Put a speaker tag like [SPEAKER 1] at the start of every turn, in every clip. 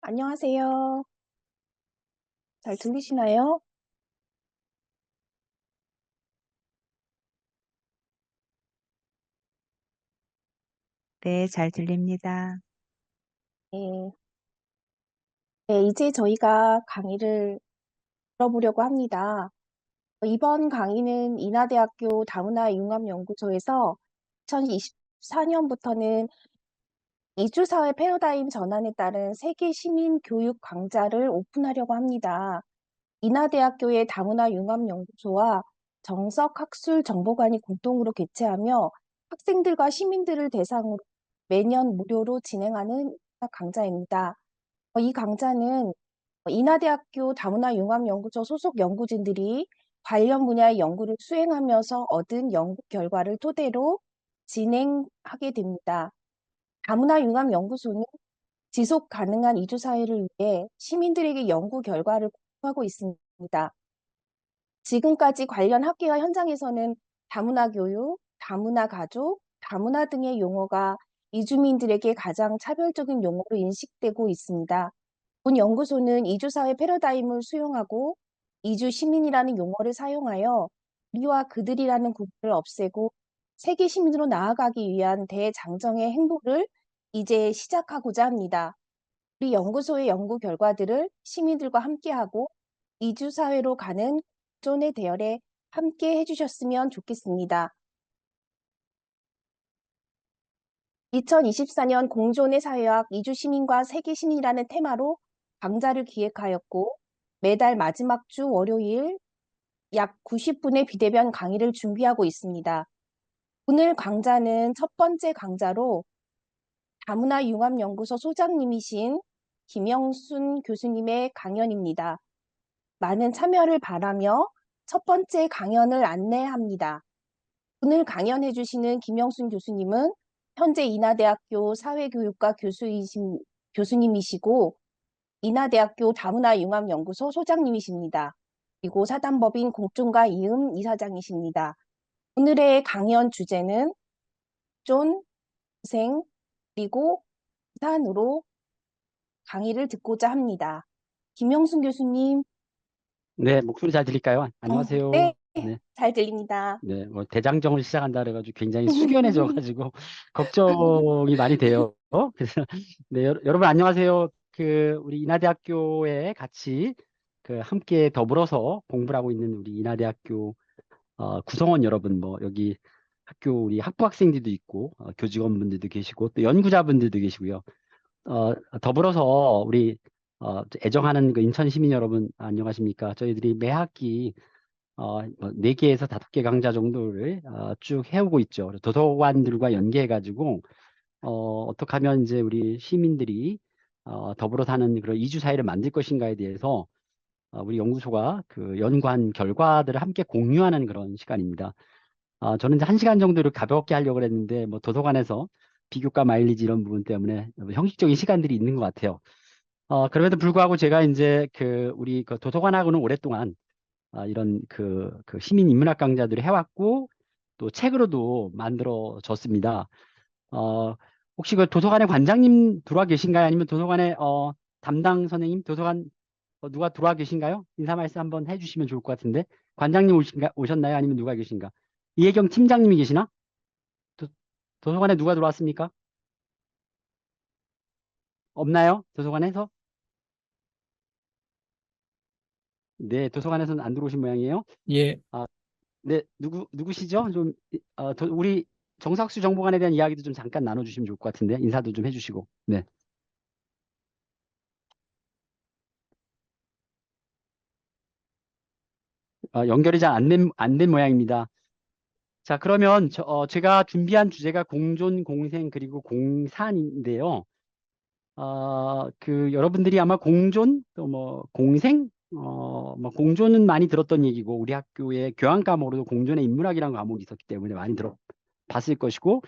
[SPEAKER 1] 안녕하세요. 잘 들리시나요?
[SPEAKER 2] 네, 잘 들립니다.
[SPEAKER 1] 네. 네, 이제 저희가 강의를 들어보려고 합니다. 이번 강의는 인하대학교 다문화융합연구소에서 2024년부터는 이주사회 패러다임 전환에 따른 세계 시민 교육 강좌를 오픈하려고 합니다. 인하대학교의 다문화융합연구소와 정석학술정보관이 공동으로 개최하며 학생들과 시민들을 대상으로 매년 무료로 진행하는 강좌입니다. 이 강좌는 인하대학교 다문화융합연구소 소속 연구진들이 관련 분야의 연구를 수행하면서 얻은 연구 결과를 토대로 진행하게 됩니다. 다문화융합연구소는 지속 가능한 이주 사회를 위해 시민들에게 연구 결과를 공유하고 있습니다. 지금까지 관련 학계와 현장에서는 다문화 교육, 다문화 가족, 다문화 등의 용어가 이주민들에게 가장 차별적인 용어로 인식되고 있습니다. 본 연구소는 이주사회 패러다임을 수용하고 이주 시민이라는 용어를 사용하여 우리와 그들이라는 구분을 없애고 세계 시민으로 나아가기 위한 대장정의 행보를 이제 시작하고자 합니다. 우리 연구소의 연구 결과들을 시민들과 함께하고 이주사회로 가는 공존의 대열에 함께 해주셨으면 좋겠습니다. 2024년 공존의 사회학 이주시민과 세계시민이라는 테마로 강좌를 기획하였고 매달 마지막 주 월요일 약 90분의 비대면 강의를 준비하고 있습니다. 오늘 강좌는 첫 번째 강좌로 다문화융합연구소 소장님이신 김영순 교수님의 강연입니다. 많은 참여를 바라며 첫 번째 강연을 안내합니다. 오늘 강연해 주시는 김영순 교수님은 현재 인하대학교 사회교육과 교수님이시고 인하대학교 다문화융합연구소 소장님이십니다. 그리고 사단법인 공존과 이음 이사장이십니다. 오늘의 강연 주제는 존, 생, 그리고 산으로 강의를 듣고자 합니다. 김영순 교수님,
[SPEAKER 3] 네, 목소리 잘 들릴까요? 안녕하세요.
[SPEAKER 1] 네,
[SPEAKER 3] 네,
[SPEAKER 1] 잘 들립니다.
[SPEAKER 3] 네, 뭐 대장정을 시작한다 그래가지고 굉장히 숙연해져가지고 걱정이 많이 돼요. 그래서 네, 여러분 안녕하세요. 우리 인하대학교에 같이 함께 더불어서 공부를 하고 있는 우리 인하대학교 구성원 여러분, 뭐 여기 학교 우리 학부 학생들도 있고 교직원분들도 계시고 또 연구자분들도 계시고요. 더불어서 우리 애정하는 그 인천 시민 여러분 안녕하십니까? 저희들이 매 학기 4개에서 5개 강좌 정도를 쭉 해오고 있죠. 도서관들과 연계해가지고 어떻게 하면 이제 우리 시민들이 더불어 사는 그런 이주 사회를 만들 것인가에 대해서 우리 연구소가 그 연구한 결과들을 함께 공유하는 그런 시간입니다. 저는 이제 1시간 정도를 가볍게 하려고 했는데 뭐 도서관에서 비교과 마일리지 이런 부분 때문에 형식적인 시간들이 있는 것 같아요. 그럼에도 불구하고 제가 이제 우리 그 도서관하고는 오랫동안 이런 그 시민 인문학 강좌들을 해왔고 또 책으로도 만들어졌습니다. 어, 혹시 그 도서관의 관장님 들어와 계신가요? 아니면 도서관의 담당 선생님, 도서관 누가 들어와 계신가요? 인사 말씀 한번 해주시면 좋을 것 같은데 관장님 오셨나요? 아니면 누가 계신가? 이혜경 팀장님이 계시나? 도, 도서관에 누가 들어왔습니까? 없나요? 도서관에서? 네, 도서관에서는 안 들어오신 모양이에요.
[SPEAKER 4] 예,
[SPEAKER 3] 아, 네, 누구시죠? 좀, 우리 정삭수 정보관에 대한 이야기도 좀 잠깐 나눠주시면 좋을 것 같은데, 인사도 좀 해주시고. 네. 연결이 잘 안 된 모양입니다. 자, 그러면 제가 준비한 주제가 공존, 공생, 그리고 공산인데요. 여러분들이 아마 공존, 또 뭐, 공생, 뭐, 공존은 많이 들었던 얘기고, 우리 학교의 교양 과목으로도 공존의 인문학이라는 과목이 있었기 때문에 많이 들어봤을 것이고,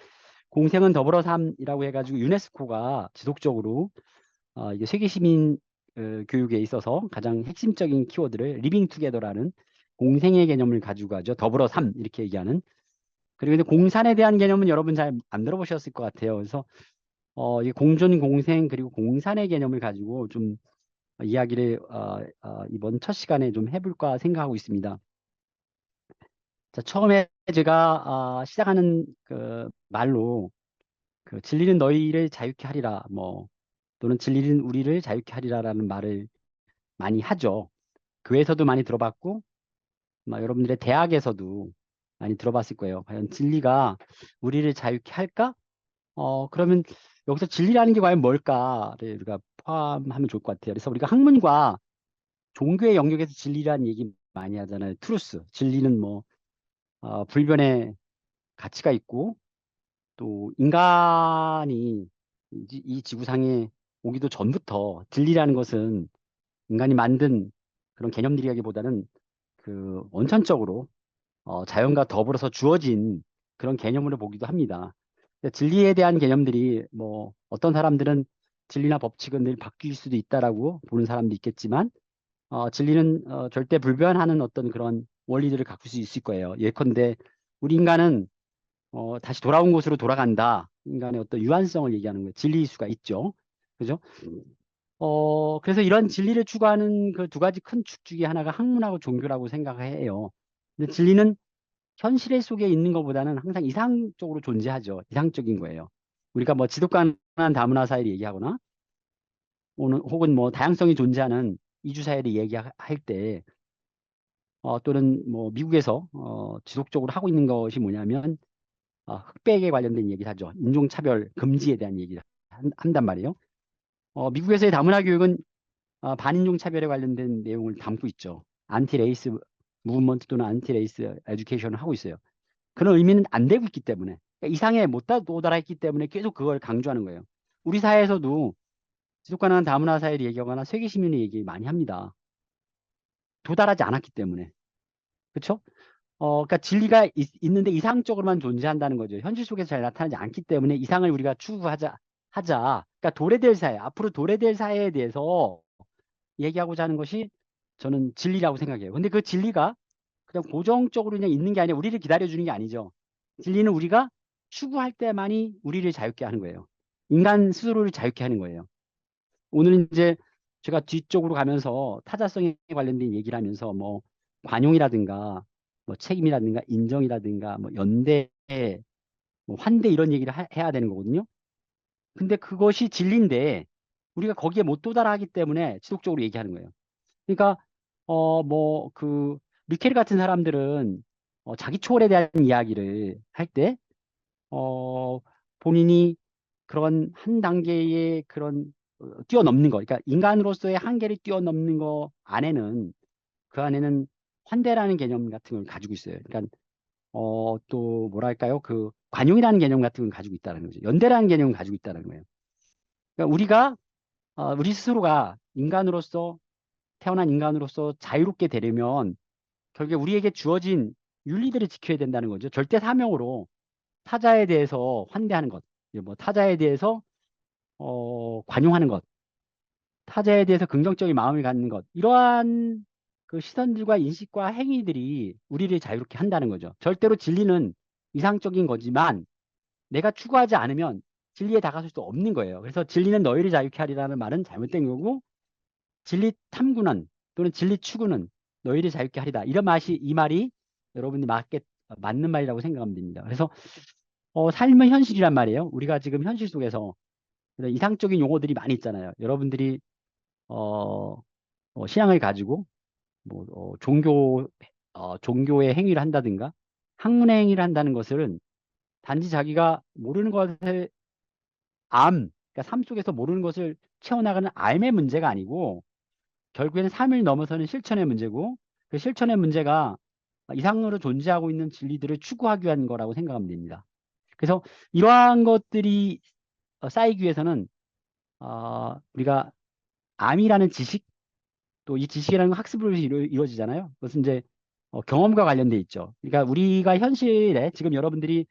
[SPEAKER 3] 공생은 더불어 삶이라고 해가지고 유네스코가 지속적으로 이게 세계 시민 교육에 있어서 가장 핵심적인 키워드를 리빙 투게더라는 공생의 개념을 가지고 가죠. 더불어 삶 이렇게 얘기하는. 그리고 이제 공산에 대한 개념은 여러분 잘 안 들어보셨을 것 같아요. 그래서 이 공존, 공생, 그리고 공산의 개념을 가지고 좀 이야기를 이번 첫 시간에 좀 해볼까 생각하고 있습니다. 자, 처음에 제가 시작하는 그 말로 그 진리는 너희를 자유케 하리라, 뭐 또는 진리는 우리를 자유케 하리라라는 말을 많이 하죠. 교회에서도 많이 들어봤고, 여러분들의 대학에서도 많이 들어봤을 거예요. 과연 진리가 우리를 자유케 할까? 그러면 여기서 진리라는 게 과연 뭘까를 우리가 포함하면 좋을 것 같아요. 그래서 우리가 학문과 종교의 영역에서 진리라는 얘기 많이 하잖아요. 트루스. 진리는 뭐, 불변의 가치가 있고, 또 인간이 이 지구상에 오기도 전부터 진리라는 것은 인간이 만든 그런 개념들이라기보다는 그 원천적으로 자연과 더불어서 주어진 그런 개념으로 보기도 합니다. 진리에 대한 개념들이 뭐 어떤 사람들은 진리나 법칙은 늘 바뀔 수도 있다라고 보는 사람도 있겠지만 진리는 절대 불변하는 어떤 그런 원리들을 갖출 수 있을 거예요. 예컨대 우리 인간은 다시 돌아온 곳으로 돌아간다. 인간의 어떤 유한성을 얘기하는 거예요. 진리일 수가 있죠. 그죠? 그래서 이런 진리를 추구하는 그 두 가지 큰 축 중에 하나가 학문하고 종교라고 생각해요. 근데 진리는 현실 속에 있는 것보다는 항상 이상적으로 존재하죠. 이상적인 거예요. 우리가 뭐 지독한 다문화 사회를 얘기하거나 혹은 뭐 다양성이 존재하는 이주 사회를 얘기할 때 또는 뭐 미국에서 지속적으로 하고 있는 것이 뭐냐면 흑백에 관련된 얘기를 하죠. 인종차별 금지에 대한 얘기를 한단 말이에요. 미국에서의 다문화 교육은 반인종 차별에 관련된 내용을 담고 있죠. 안티레이스 무브먼트 또는 안티레이스 에듀케이션을 하고 있어요. 그런 의미는 안 되고 있기 때문에 그러니까 이상에 못 도달했기 때문에 계속 그걸 강조하는 거예요. 우리 사회에서도 지속 가능한 다문화 사회를 얘기하거나 세계 시민의 얘기 많이 합니다. 도달하지 않았기 때문에. 그렇죠? 그러니까 진리가 있는데 이상적으로만 존재한다는 거죠. 현실 속에서 잘 나타나지 않기 때문에 이상을 우리가 하자. 그러니까 도래될 사회, 앞으로 도래될 사회에 대해서 얘기하고자 하는 것이 저는 진리라고 생각해요. 근데 그 진리가 그냥 고정적으로 그냥 있는 게 아니라 우리를 기다려주는 게 아니죠. 진리는 우리가 추구할 때만이 우리를 자유케 하는 거예요. 인간 스스로를 자유케 하는 거예요. 오늘 이제 제가 뒤쪽으로 가면서 타자성에 관련된 얘기를 하면서 뭐 관용이라든가 뭐 책임이라든가 인정이라든가 뭐 연대, 뭐 환대 이런 얘기를 해야 되는 거거든요. 근데 그것이 진리인데 우리가 거기에 못 도달하기 때문에 지속적으로 얘기하는 거예요. 그러니까 뭐 그 미켈 같은 사람들은 자기 초월에 대한 이야기를 할 때 본인이 그런 한 단계의 그런 뛰어넘는 거, 그러니까 인간으로서의 한계를 뛰어넘는 거 안에는 그 안에는 환대라는 개념 같은 걸 가지고 있어요. 그러니까 또 뭐랄까요, 그 관용이라는 개념 같은 걸 가지고 있다는 거죠. 연대라는 개념을 가지고 있다는 거예요. 그러니까 우리가 우리 스스로가 인간으로서 태어난 인간으로서 자유롭게 되려면 결국에 우리에게 주어진 윤리들을 지켜야 된다는 거죠. 절대 사명으로 타자에 대해서 환대하는 것, 뭐 타자에 대해서 관용하는 것, 타자에 대해서 긍정적인 마음을 갖는 것, 이러한 그 시선들과 인식과 행위들이 우리를 자유롭게 한다는 거죠. 절대로 진리는 이상적인 거지만 내가 추구하지 않으면 진리에 다가설 수 없는 거예요. 그래서 진리는 너희를 자유케 하리라는 말은 잘못된 거고 진리 탐구는 또는 진리 추구는 너희를 자유케 하리다. 이 말이 여러분이 맞는 말이라고 생각하면 됩니다. 그래서 삶은 현실이란 말이에요. 우리가 지금 현실 속에서 이런 이상적인 용어들이 많이 있잖아요. 여러분들이 어, 신앙을 가지고 뭐 종교의 행위를 한다든가 학문의 행위를 한다는 것은 단지 자기가 모르는 것을 그러니까 삶 속에서 모르는 것을 채워나가는 삶의 문제가 아니고 결국에는 삶을 넘어서는 실천의 문제고 그 실천의 문제가 이상으로 존재하고 있는 진리들을 추구하기 위한 거라고 생각하면 됩니다. 그래서 이러한 것들이 쌓이기 위해서는 우리가 암이라는 지식 또 이 지식이라는 건 학습으로 이루어지잖아요. 그것은 이제 경험과 관련돼 있죠. 그러니까 우리가 현실에 지금 여러분들이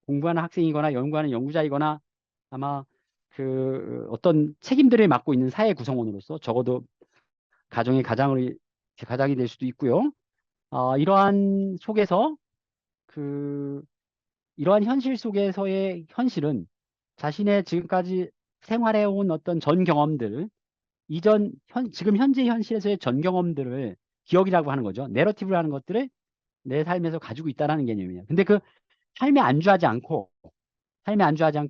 [SPEAKER 3] 공부하는 학생이거나 연구하는 연구자이거나 아마 그 어떤 책임들을 맡고 있는 사회 구성원으로서 적어도 가장이 될 수도 있고요. 이러한 속에서 그 이러한 현실 속에서의 현실은 자신의 지금까지 생활해온 어떤 전 경험들, 지금 현재 현실에서의 전 경험들을 기억이라고 하는 거죠. 내러티브를 하는 것들을 내 삶에서 가지고 있다는 개념이에요. 근데 그 삶에 안주하지 않고,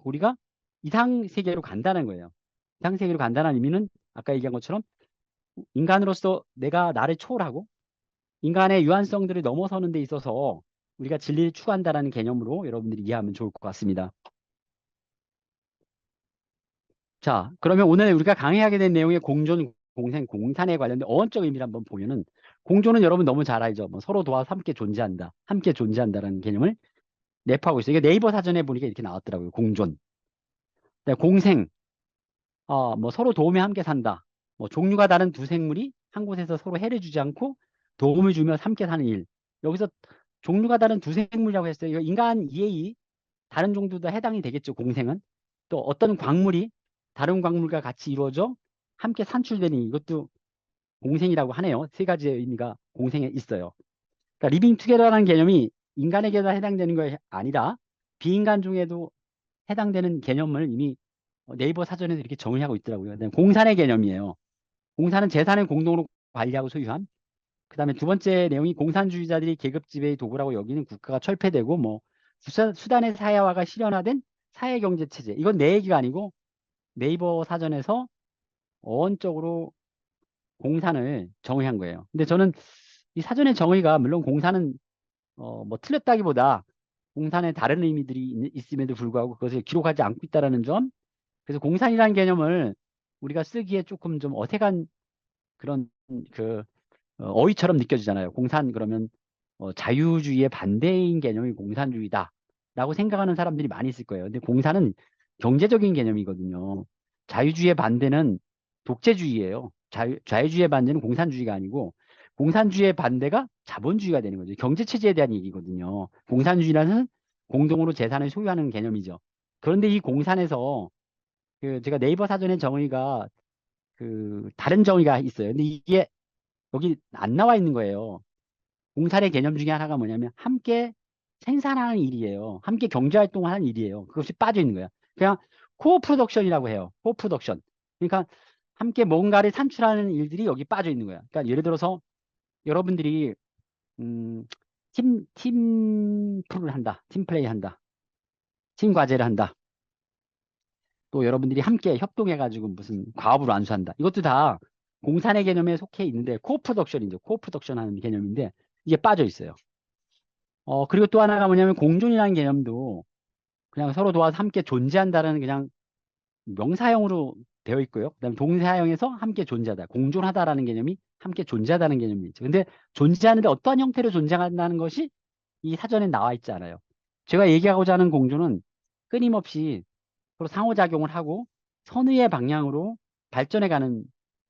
[SPEAKER 3] 우리가 이상 세계로 간다는 거예요. 이상 세계로 간다는 의미는 아까 얘기한 것처럼 인간으로서 내가 나를 초월하고 인간의 유한성들을 넘어서는 데 있어서 우리가 진리를 추구한다는 개념으로 여러분들이 이해하면 좋을 것 같습니다. 자, 그러면 오늘 우리가 강의하게 된 내용의 공존, 공생, 공산에 관련된 어원적 의미를 한번 보면은 공존은 여러분 너무 잘 알죠. 뭐 서로 도와서 함께 존재한다. 함께 존재한다라는 개념을 내포하고 있어요. 이게 네이버 사전에 보니까 이렇게 나왔더라고요. 공존. 네, 공생, 뭐 서로 도우며 함께 산다. 뭐 종류가 다른 두 생물이 한 곳에서 서로 해를 주지 않고 도움을 주며 함께 사는 일. 여기서 종류가 다른 두 생물이라고 했어요. 이거 인간 이해이 다른 종류도 해당이 되겠죠. 공생은. 또 어떤 광물이 다른 광물과 같이 이루어져 함께 산출되니 이것도 공생이라고 하네요. 세 가지의 의미가 공생에 있어요. 그러니까 리빙 투게더라는 개념이 인간에게만 해당되는 것이 아니라 비인간 중에도 해당되는 개념을 이미 네이버 사전에서 이렇게 정의하고 있더라고요. 그다음에 공산의 개념이에요. 공산은 재산을 공동으로 관리하고 소유한. 그다음에 두 번째 내용이 공산주의자들이 계급 지배의 도구라고 여기는 국가가 철폐되고 뭐 수단의 사회화가 실현화된 사회경제 체제. 이건 내 얘기가 아니고 네이버 사전에서 어원적으로 공산을 정의한 거예요. 근데 저는 이 사전의 정의가 물론 공산은 뭐 틀렸다기보다 공산에 다른 의미들이 있음에도 불구하고 그것을 기록하지 않고 있다라는 점. 그래서 공산이라는 개념을 우리가 쓰기에 조금 좀 어색한 그런 그 어휘처럼 느껴지잖아요. 공산 그러면 자유주의의 반대인 개념이 공산주의다라고 생각하는 사람들이 많이 있을 거예요. 근데 공산은 경제적인 개념이거든요. 자유주의의 반대는 독재주의예요. 자유주의의 반대는 공산주의가 아니고 공산주의의 반대가 자본주의가 되는 거죠. 경제체제에 대한 얘기거든요. 공산주의라는 공동으로 재산을 소유하는 개념이죠. 그런데 이 공산에서 제가 네이버 사전에 정의가 다른 정의가 있어요. 근데 이게 여기 안 나와 있는 거예요. 공산의 개념 중에 하나가 뭐냐면 함께 생산하는 일이에요. 함께 경제 활동을 하는 일이에요. 그것이 빠져 있는 거야. 그냥 코어 프로덕션이라고 해요. 코어 프로덕션. 그러니까 함께 뭔가를 산출하는 일들이 여기 빠져 있는 거야. 그러니까 예를 들어서 여러분들이 음, 팀 프로를 한다. 팀 플레이 한다. 팀 과제를 한다. 또 여러분들이 함께 협동해가지고 무슨 과업으로 안수한다. 이것도 다 공산의 개념에 속해 있는데 코어 프로덕션이죠. 코어 프로덕션 하는 개념인데 이게 빠져 있어요. 그리고 또 하나가 뭐냐면 공존이라는 개념도 그냥 서로 도와서 함께 존재한다는 그냥 명사형으로 되어 있고요. 그다음에 동사형에서 함께 존재하다, 공존하다라는 개념이 함께 존재하다는 개념이 있죠. 근데 존재하는데 어떠한 형태로 존재한다는 것이 이 사전에 나와 있지 않아요. 제가 얘기하고자 하는 공존은 끊임없이 서로 상호작용을 하고 선의의 방향으로 발전해가는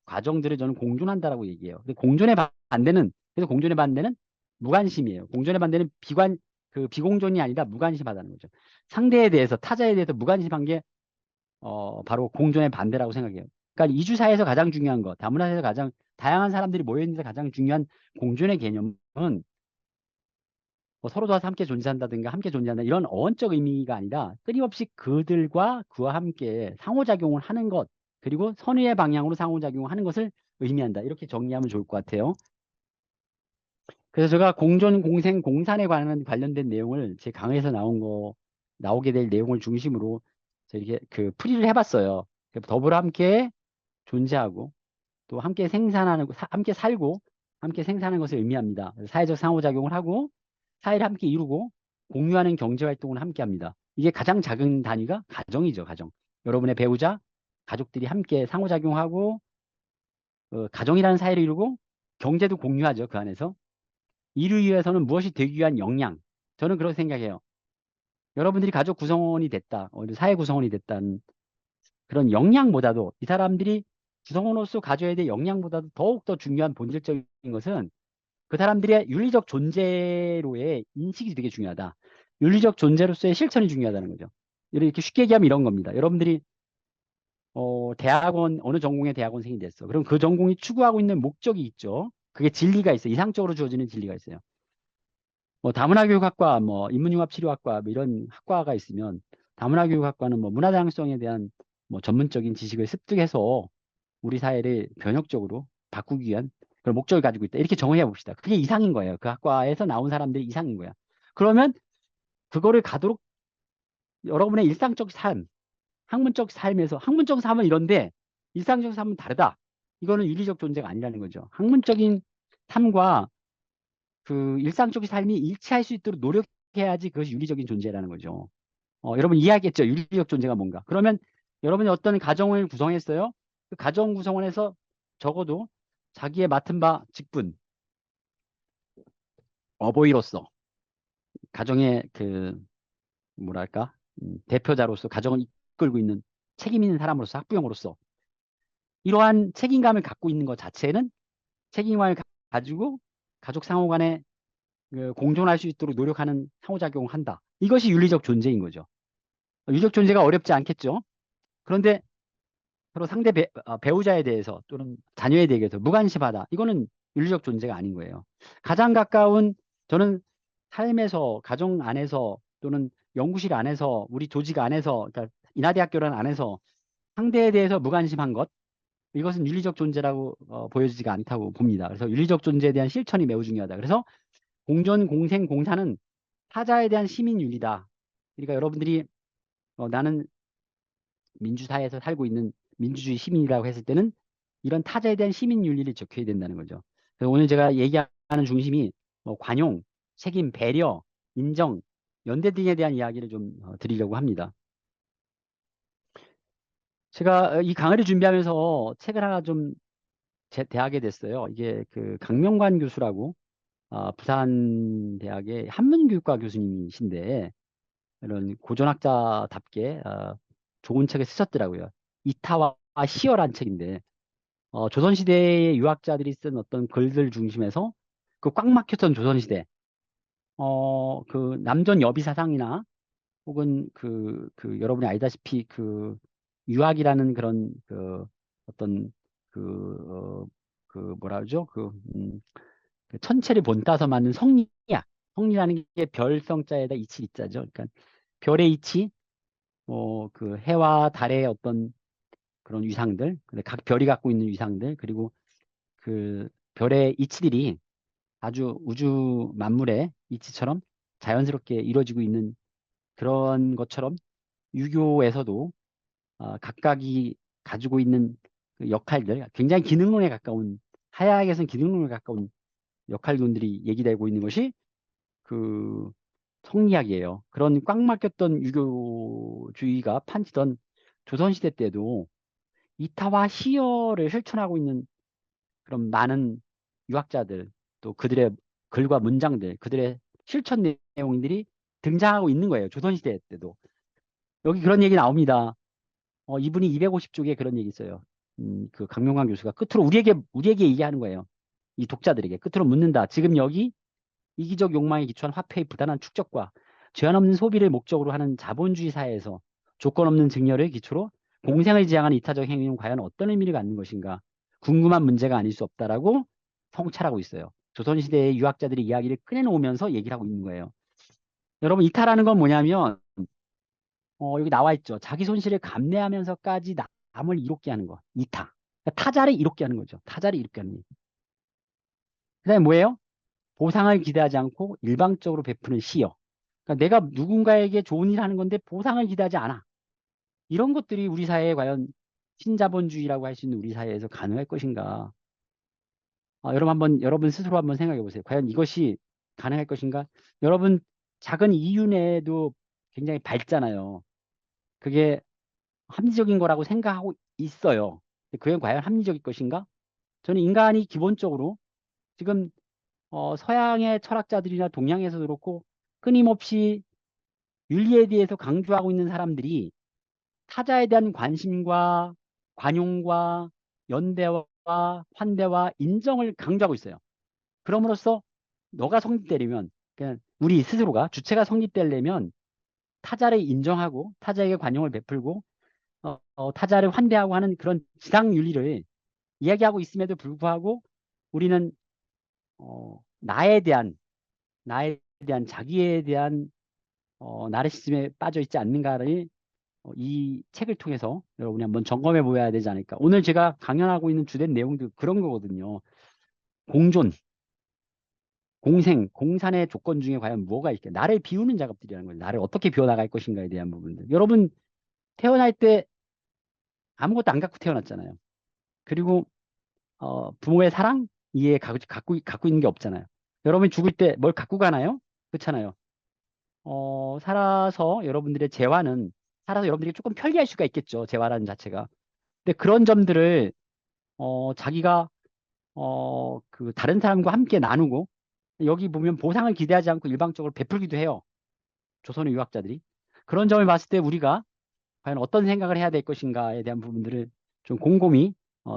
[SPEAKER 3] 과정들을 저는 공존한다라고 얘기해요. 근데 그래서 공존의 반대는 무관심이에요. 공존의 반대는 비공존이 아니라 무관심하다는 거죠. 상대에 대해서, 타자에 대해서 무관심한 게, 바로 공존의 반대라고 생각해요. 그러니까 이주사회에서 가장 중요한 거, 다문화사회에서 가장, 다양한 사람들이 모여있는 데서 가장 중요한 공존의 개념은 뭐 서로 도와서 함께 존재한다든가 함께 존재한다 이런 어원적 의미가 아니라 끊임없이 그들과 그와 함께 상호작용을 하는 것 그리고 선의의 방향으로 상호작용을 하는 것을 의미한다. 이렇게 정리하면 좋을 것 같아요. 그래서 제가 공존, 공생, 공산에 관련된 내용을 제 강의에서 나오게 될 내용을 중심으로 이렇게 풀이를 해봤어요. 더불어 함께 존재하고 또 함께 생산하는, 함께 살고 함께 생산하는 것을 의미합니다. 사회적 상호작용을 하고 사회를 함께 이루고 공유하는 경제활동을 함께 합니다. 이게 가장 작은 단위가 가정이죠, 가정. 여러분의 배우자, 가족들이 함께 상호작용하고 가정이라는 사회를 이루고 경제도 공유하죠, 그 안에서. 이를 위해서는 무엇이 되기 위한 역량. 저는 그렇게 생각해요. 여러분들이 가족 구성원이 됐다, 사회 구성원이 됐다는 그런 역량보다도 이 사람들이 구성원으로서 가져야 될 역량보다도 더욱더 중요한 본질적인 것은 그 사람들의 윤리적 존재로의 인식이 되게 중요하다. 윤리적 존재로서의 실천이 중요하다는 거죠. 이렇게 쉽게 얘기하면 이런 겁니다. 여러분들이 대학원 어느 전공의 대학원생이 됐어. 그럼 그 전공이 추구하고 있는 목적이 있죠. 그게 진리가 있어요. 이상적으로 주어지는 진리가 있어요. 뭐 다문화교육학과, 뭐 인문융합치료학과 뭐 이런 학과가 있으면 다문화교육학과는 뭐 문화다양성에 대한 뭐 전문적인 지식을 습득해서 우리 사회를 변혁적으로 바꾸기 위한 그런 목적을 가지고 있다. 이렇게 정의해 봅시다. 그게 이상인 거예요. 그 학과에서 나온 사람들이 이상인 거야. 그러면 그거를 가도록 여러분의 일상적 삶, 학문적 삶에서 학문적 삶은 이런데 일상적 삶은 다르다. 이거는 윤리적 존재가 아니라는 거죠. 학문적인 삶과 그 일상적 삶이 일치할 수 있도록 노력해야지 그것이 윤리적인 존재라는 거죠. 여러분 이해하겠죠? 윤리적 존재가 뭔가. 그러면 여러분이 어떤 가정을 구성했어요. 그 가정 구성원에서 적어도 자기의 맡은 바 직분, 어버이로서 가정의 그 뭐랄까 대표자로서 가정을 이끌고 있는 책임 있는 사람으로서 학부형으로서 이러한 책임감을 갖고 있는 것 자체는 책임감을 가지고 가족 상호 간에 그 공존할 수 있도록 노력하는 상호작용을 한다. 이것이 윤리적 존재인 거죠. 윤리적 존재가 어렵지 않겠죠. 그런데 서로 상대 배우자에 대해서 또는 자녀에 대해서 무관심하다. 이거는 윤리적 존재가 아닌 거예요. 가장 가까운 저는 삶에서 가정 안에서 또는 연구실 안에서 우리 조직 안에서 그러니까 인하대학교라는 안에서 상대에 대해서 무관심한 것 이것은 윤리적 존재라고 보여지지가 않다고 봅니다. 그래서 윤리적 존재에 대한 실천이 매우 중요하다. 그래서 공존, 공생, 공사는 타자에 대한 시민 윤리다. 그러니까 여러분들이 나는 민주사회에서 살고 있는 민주주의 시민이라고 했을 때는 이런 타자에 대한 시민 윤리를 지켜야 된다는 거죠. 그래서 오늘 제가 얘기하는 중심이 뭐 관용, 책임, 배려, 인정, 연대 등에 대한 이야기를 좀 드리려고 합니다. 제가 이 강의를 준비하면서 책을 하나 좀 대하게 됐어요. 이게 그 강명관 교수라고 부산대학의 한문교육과 교수님이신데 이런 고전학자답게 좋은 책을 쓰셨더라고요. 이타와 시어란 책인데 조선시대의 유학자들이 쓴 어떤 글들 중심에서 그 꽉 막혔던 조선시대 그 남전 여비 사상이나 혹은 여러분이 알다시피 그 유학이라는 그런 그 어떤 그, 뭐라 그러죠? 그 천체를 본따서 만든 성리학. 성리라는 게 별성자에다 이치 이자죠. 그러니까 별의 이치, 그 해와 달의 어떤 그런 위상들, 근데 각 별이 갖고 있는 위상들, 그리고 그 별의 이치들이 아주 우주 만물의 이치처럼 자연스럽게 이루어지고 있는 그런 것처럼 유교에서도 각각이 가지고 있는 그 역할들, 굉장히 기능론에 가까운 하야학에서는 기능론에 가까운 역할론들이 얘기되고 있는 것이 그 성리학이에요. 그런 꽉 막혔던 유교주의가 판치던 조선시대 때도 이타와 시어를 실천하고 있는 그런 많은 유학자들 또 그들의 글과 문장들 그들의 실천 내용들이 등장하고 있는 거예요. 조선시대 때도. 여기 그런 얘기 나옵니다. 이분이 250쪽에 그런 얘기 있어요. 그 강명관 교수가 끝으로 우리에게 얘기하는 거예요. 이 독자들에게 끝으로 묻는다. 지금 여기 이기적 욕망에 기초한 화폐의 부단한 축적과 제한 없는 소비를 목적으로 하는 자본주의 사회에서 조건 없는 증여를 기초로 공생을 지향하는 이타적 행위는 과연 어떤 의미를 갖는 것인가? 궁금한 문제가 아닐 수 없다라고 성찰하고 있어요. 조선시대의 유학자들이 이야기를 꺼내놓으면서 얘기를 하고 있는 거예요. 여러분 이타라는 건 뭐냐면 여기 나와 있죠. 자기 손실을 감내하면서까지 남을 이롭게 하는 거. 이타. 그러니까 타자를 이롭게 하는 거죠. 타자를 이롭게 하는 거. 그다음에 뭐예요? 보상을 기대하지 않고 일방적으로 베푸는 시여. 그러니까 내가 누군가에게 좋은 일 하는 건데 보상을 기대하지 않아. 이런 것들이 우리 사회에 과연 신자본주의라고 할 수 있는 우리 사회에서 가능할 것인가? 여러분 스스로 한번 생각해 보세요. 과연 이것이 가능할 것인가? 여러분 작은 이윤에도 굉장히 밝잖아요. 그게 합리적인 거라고 생각하고 있어요. 그게 과연 합리적일 것인가? 저는 인간이 기본적으로 지금 서양의 철학자들이나 동양에서도 그렇고 끊임없이 윤리에 대해서 강조하고 있는 사람들이 타자에 대한 관심과 관용과 연대와 환대와 인정을 강조하고 있어요. 그럼으로써 너가 성립되려면 그냥 우리 스스로가 주체가 성립되려면 타자를 인정하고 타자에게 관용을 베풀고 타자를 환대하고 하는 그런 지상 윤리를 이야기하고 있음에도 불구하고 우리는 나에 대한 자기에 대한 나르시즘에 빠져 있지 않는가를 이 책을 통해서 여러분이 한번 점검해 보아야 되지 않을까. 오늘 제가 강연하고 있는 주된 내용도 그런 거거든요. 공존, 공생, 공산의 조건 중에 과연 뭐가 있게 나를 비우는 작업들이라는 거예요. 나를 어떻게 비워나갈 것인가에 대한 부분들. 여러분 태어날 때 아무것도 안 갖고 태어났잖아요. 그리고 부모의 사랑 이해 갖고 있는 게 없잖아요. 여러분이 죽을 때 뭘 갖고 가나요? 그렇잖아요. 살아서 여러분들의 재화는 살아서 여러분들이 조금 편리할 수가 있겠죠. 재화라는 자체가. 근데 그런 점들을 자기가 그 다른 사람과 함께 나누고 여기 보면 보상을 기대하지 않고 일방적으로 베풀기도 해요. 조선의 유학자들이. 그런 점을 봤을 때 우리가 과연 어떤 생각을 해야 될 것인가에 대한 부분들을 좀 곰곰이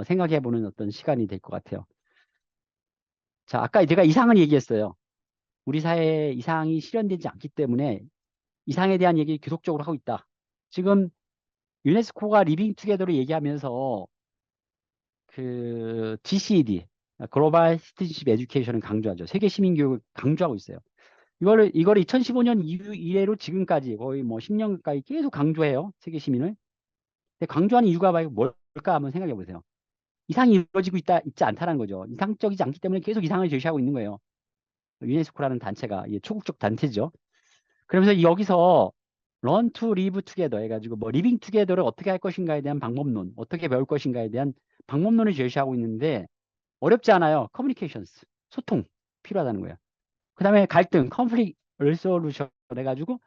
[SPEAKER 3] 생각해 보는 어떤 시간이 될 것 같아요. 자, 아까 제가 이상을 얘기했어요. 우리 사회에 이상이 실현되지 않기 때문에 이상에 대한 얘기를 계속적으로 하고 있다. 지금 유네스코가 리빙 투게더를 얘기하면서 그 GCED, 글로벌 시티즌십 에듀케이션을 강조하죠. 세계 시민 교육을 강조하고 있어요. 이거를 2015년 이래로 지금까지 거의 뭐 10년 가까이 계속 강조해요. 세계 시민을. 근데 강조하는 이유가 뭘까 한번 생각해 보세요. 이상이 이루어지고 있지 않다는 거죠. 이상적이지 않기 때문에 계속 이상을 제시하고 있는 거예요. 유네스코라는 단체가 초국적 단체죠. 그러면서 여기서 Learn to Live Together 해가지고 뭐 Living Together를 어떻게 할 것인가에 대한 방법론, 어떻게 배울 것인가에 대한 방법론을 제시하고 있는데 어렵지 않아요. Communications, 소통 필요하다는 거예요. 그 다음에 갈등, Conflict Resolution 해가지고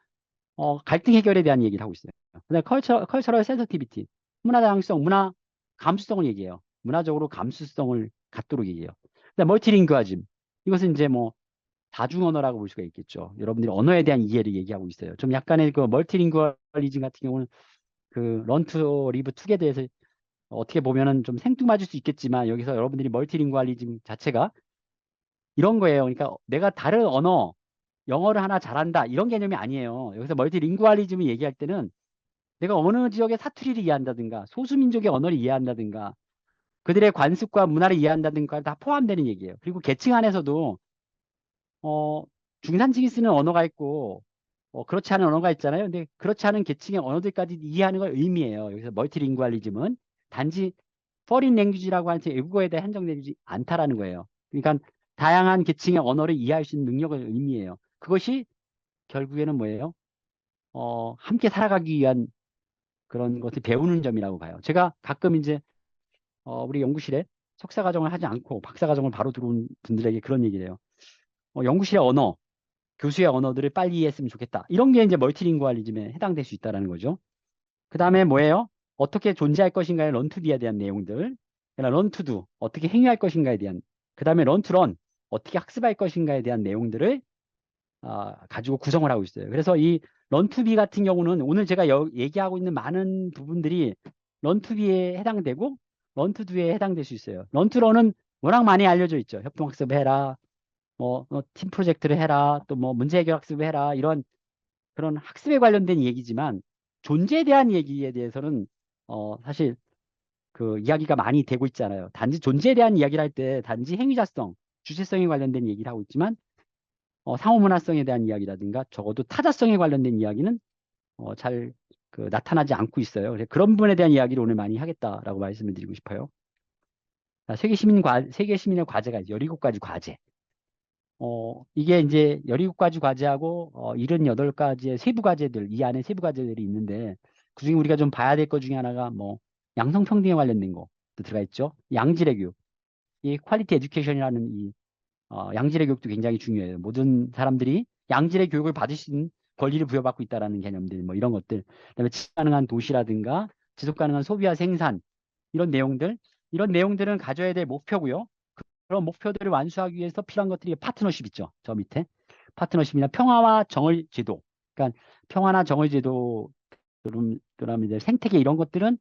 [SPEAKER 3] 갈등 해결에 대한 얘기를 하고 있어요. 그다음에 Cultural Sensitivity, 문화 다양성, 문화 감수성을 얘기해요. 문화적으로 감수성을 갖도록 얘기해요. 그다음에 멀티링구아즘, 이것은 이제 뭐 다중 언어라고 볼 수가 있겠죠. 여러분들이 언어에 대한 이해를 얘기하고 있어요. 좀 약간의 그 멀티링구얼리즘 같은 경우는 그 런투 리브 투게더에서 어떻게 보면은 좀 생뚱맞을 수 있겠지만 여기서 여러분들이 멀티링구얼리즘 자체가 이런 거예요. 그러니까 내가 다른 언어, 영어를 하나 잘한다 이런 개념이 아니에요. 여기서 멀티링구얼리즘을 얘기할 때는 내가 어느 지역의 사투리를 이해한다든가 소수민족의 언어를 이해한다든가 그들의 관습과 문화를 이해한다든가 다 포함되는 얘기예요. 그리고 계층 안에서도 어, 중산층이 쓰는 언어가 있고 그렇지 않은 언어가 있잖아요. 근데 그렇지 않은 계층의 언어들까지 이해하는 걸 의미해요. 여기서 멀티링구얼리즘은 단지 foreign language라고 하는 외국어에 대해 한정되지 않다라는 거예요. 그러니까 다양한 계층의 언어를 이해할 수 있는 능력을 의미해요. 그것이 결국에는 뭐예요? 함께 살아가기 위한 그런 것을 배우는 점이라고 봐요. 제가 가끔 이제 우리 연구실에 석사 과정을 하지 않고 박사 과정을 바로 들어온 분들에게 그런 얘기를 해요. 연구실의 언어, 교수의 언어들을 빨리 이해했으면 좋겠다. 이런 게 이제 멀티링구얼리즘에 해당될 수 있다는 거죠. 그 다음에 뭐예요? 어떻게 존재할 것인가의 런투비에 대한 내용들, 런투두 어떻게 행위할 것인가에 대한, 그 다음에 런투런 어떻게 학습할 것인가에 대한 내용들을 가지고 구성을 하고 있어요. 그래서 이 런투비 같은 경우는 오늘 제가 얘기하고 있는 많은 부분들이 런투비에 해당되고 런투두에 해당될 수 있어요. 런투런은 워낙 많이 알려져 있죠. 협동학습 해라, 팀 프로젝트를 해라, 또 뭐 문제 해결 학습을 해라, 이런 그런 학습에 관련된 얘기지만 존재에 대한 얘기에 대해서는 사실 그 이야기가 많이 되고 있잖아요. 단지 존재에 대한 이야기를 할 때 단지 행위자성, 주체성에 관련된 얘기를 하고 있지만 상호문화성에 대한 이야기라든가 적어도 타자성에 관련된 이야기는 잘 나타나지 않고 있어요. 그래서 그런 부분에 대한 이야기를 오늘 많이 하겠다라고 말씀을 드리고 싶어요. 자, 세계 시민의 과제가 17가지 과제. 이게 이제 17가지 과제하고 78가지의 세부 과제들, 이 안에 세부 과제들이 있는데 그중에 우리가 좀 봐야 될 것 중에 하나가 뭐 양성평등에 관련된 것도 들어가 있죠. 양질의 교육. 이 퀄리티 에듀케이션이라는 이 양질의 교육도 굉장히 중요해요. 모든 사람들이 양질의 교육을 받을 수 있는 권리를 부여받고 있다라는 개념들, 뭐 이런 것들. 그다음에 지속 가능한 도시라든가 지속 가능한 소비와 생산 이런 내용들, 이런 내용들은 가져야 될 목표고요. 그런 목표들을 완수하기 위해서 필요한 것들이 파트너십 있죠. 저 밑에 파트너십이나 평화와 정의 제도. 그러니까 평화나 정의 제도, 그다음에 이제 생태계 이런 것들은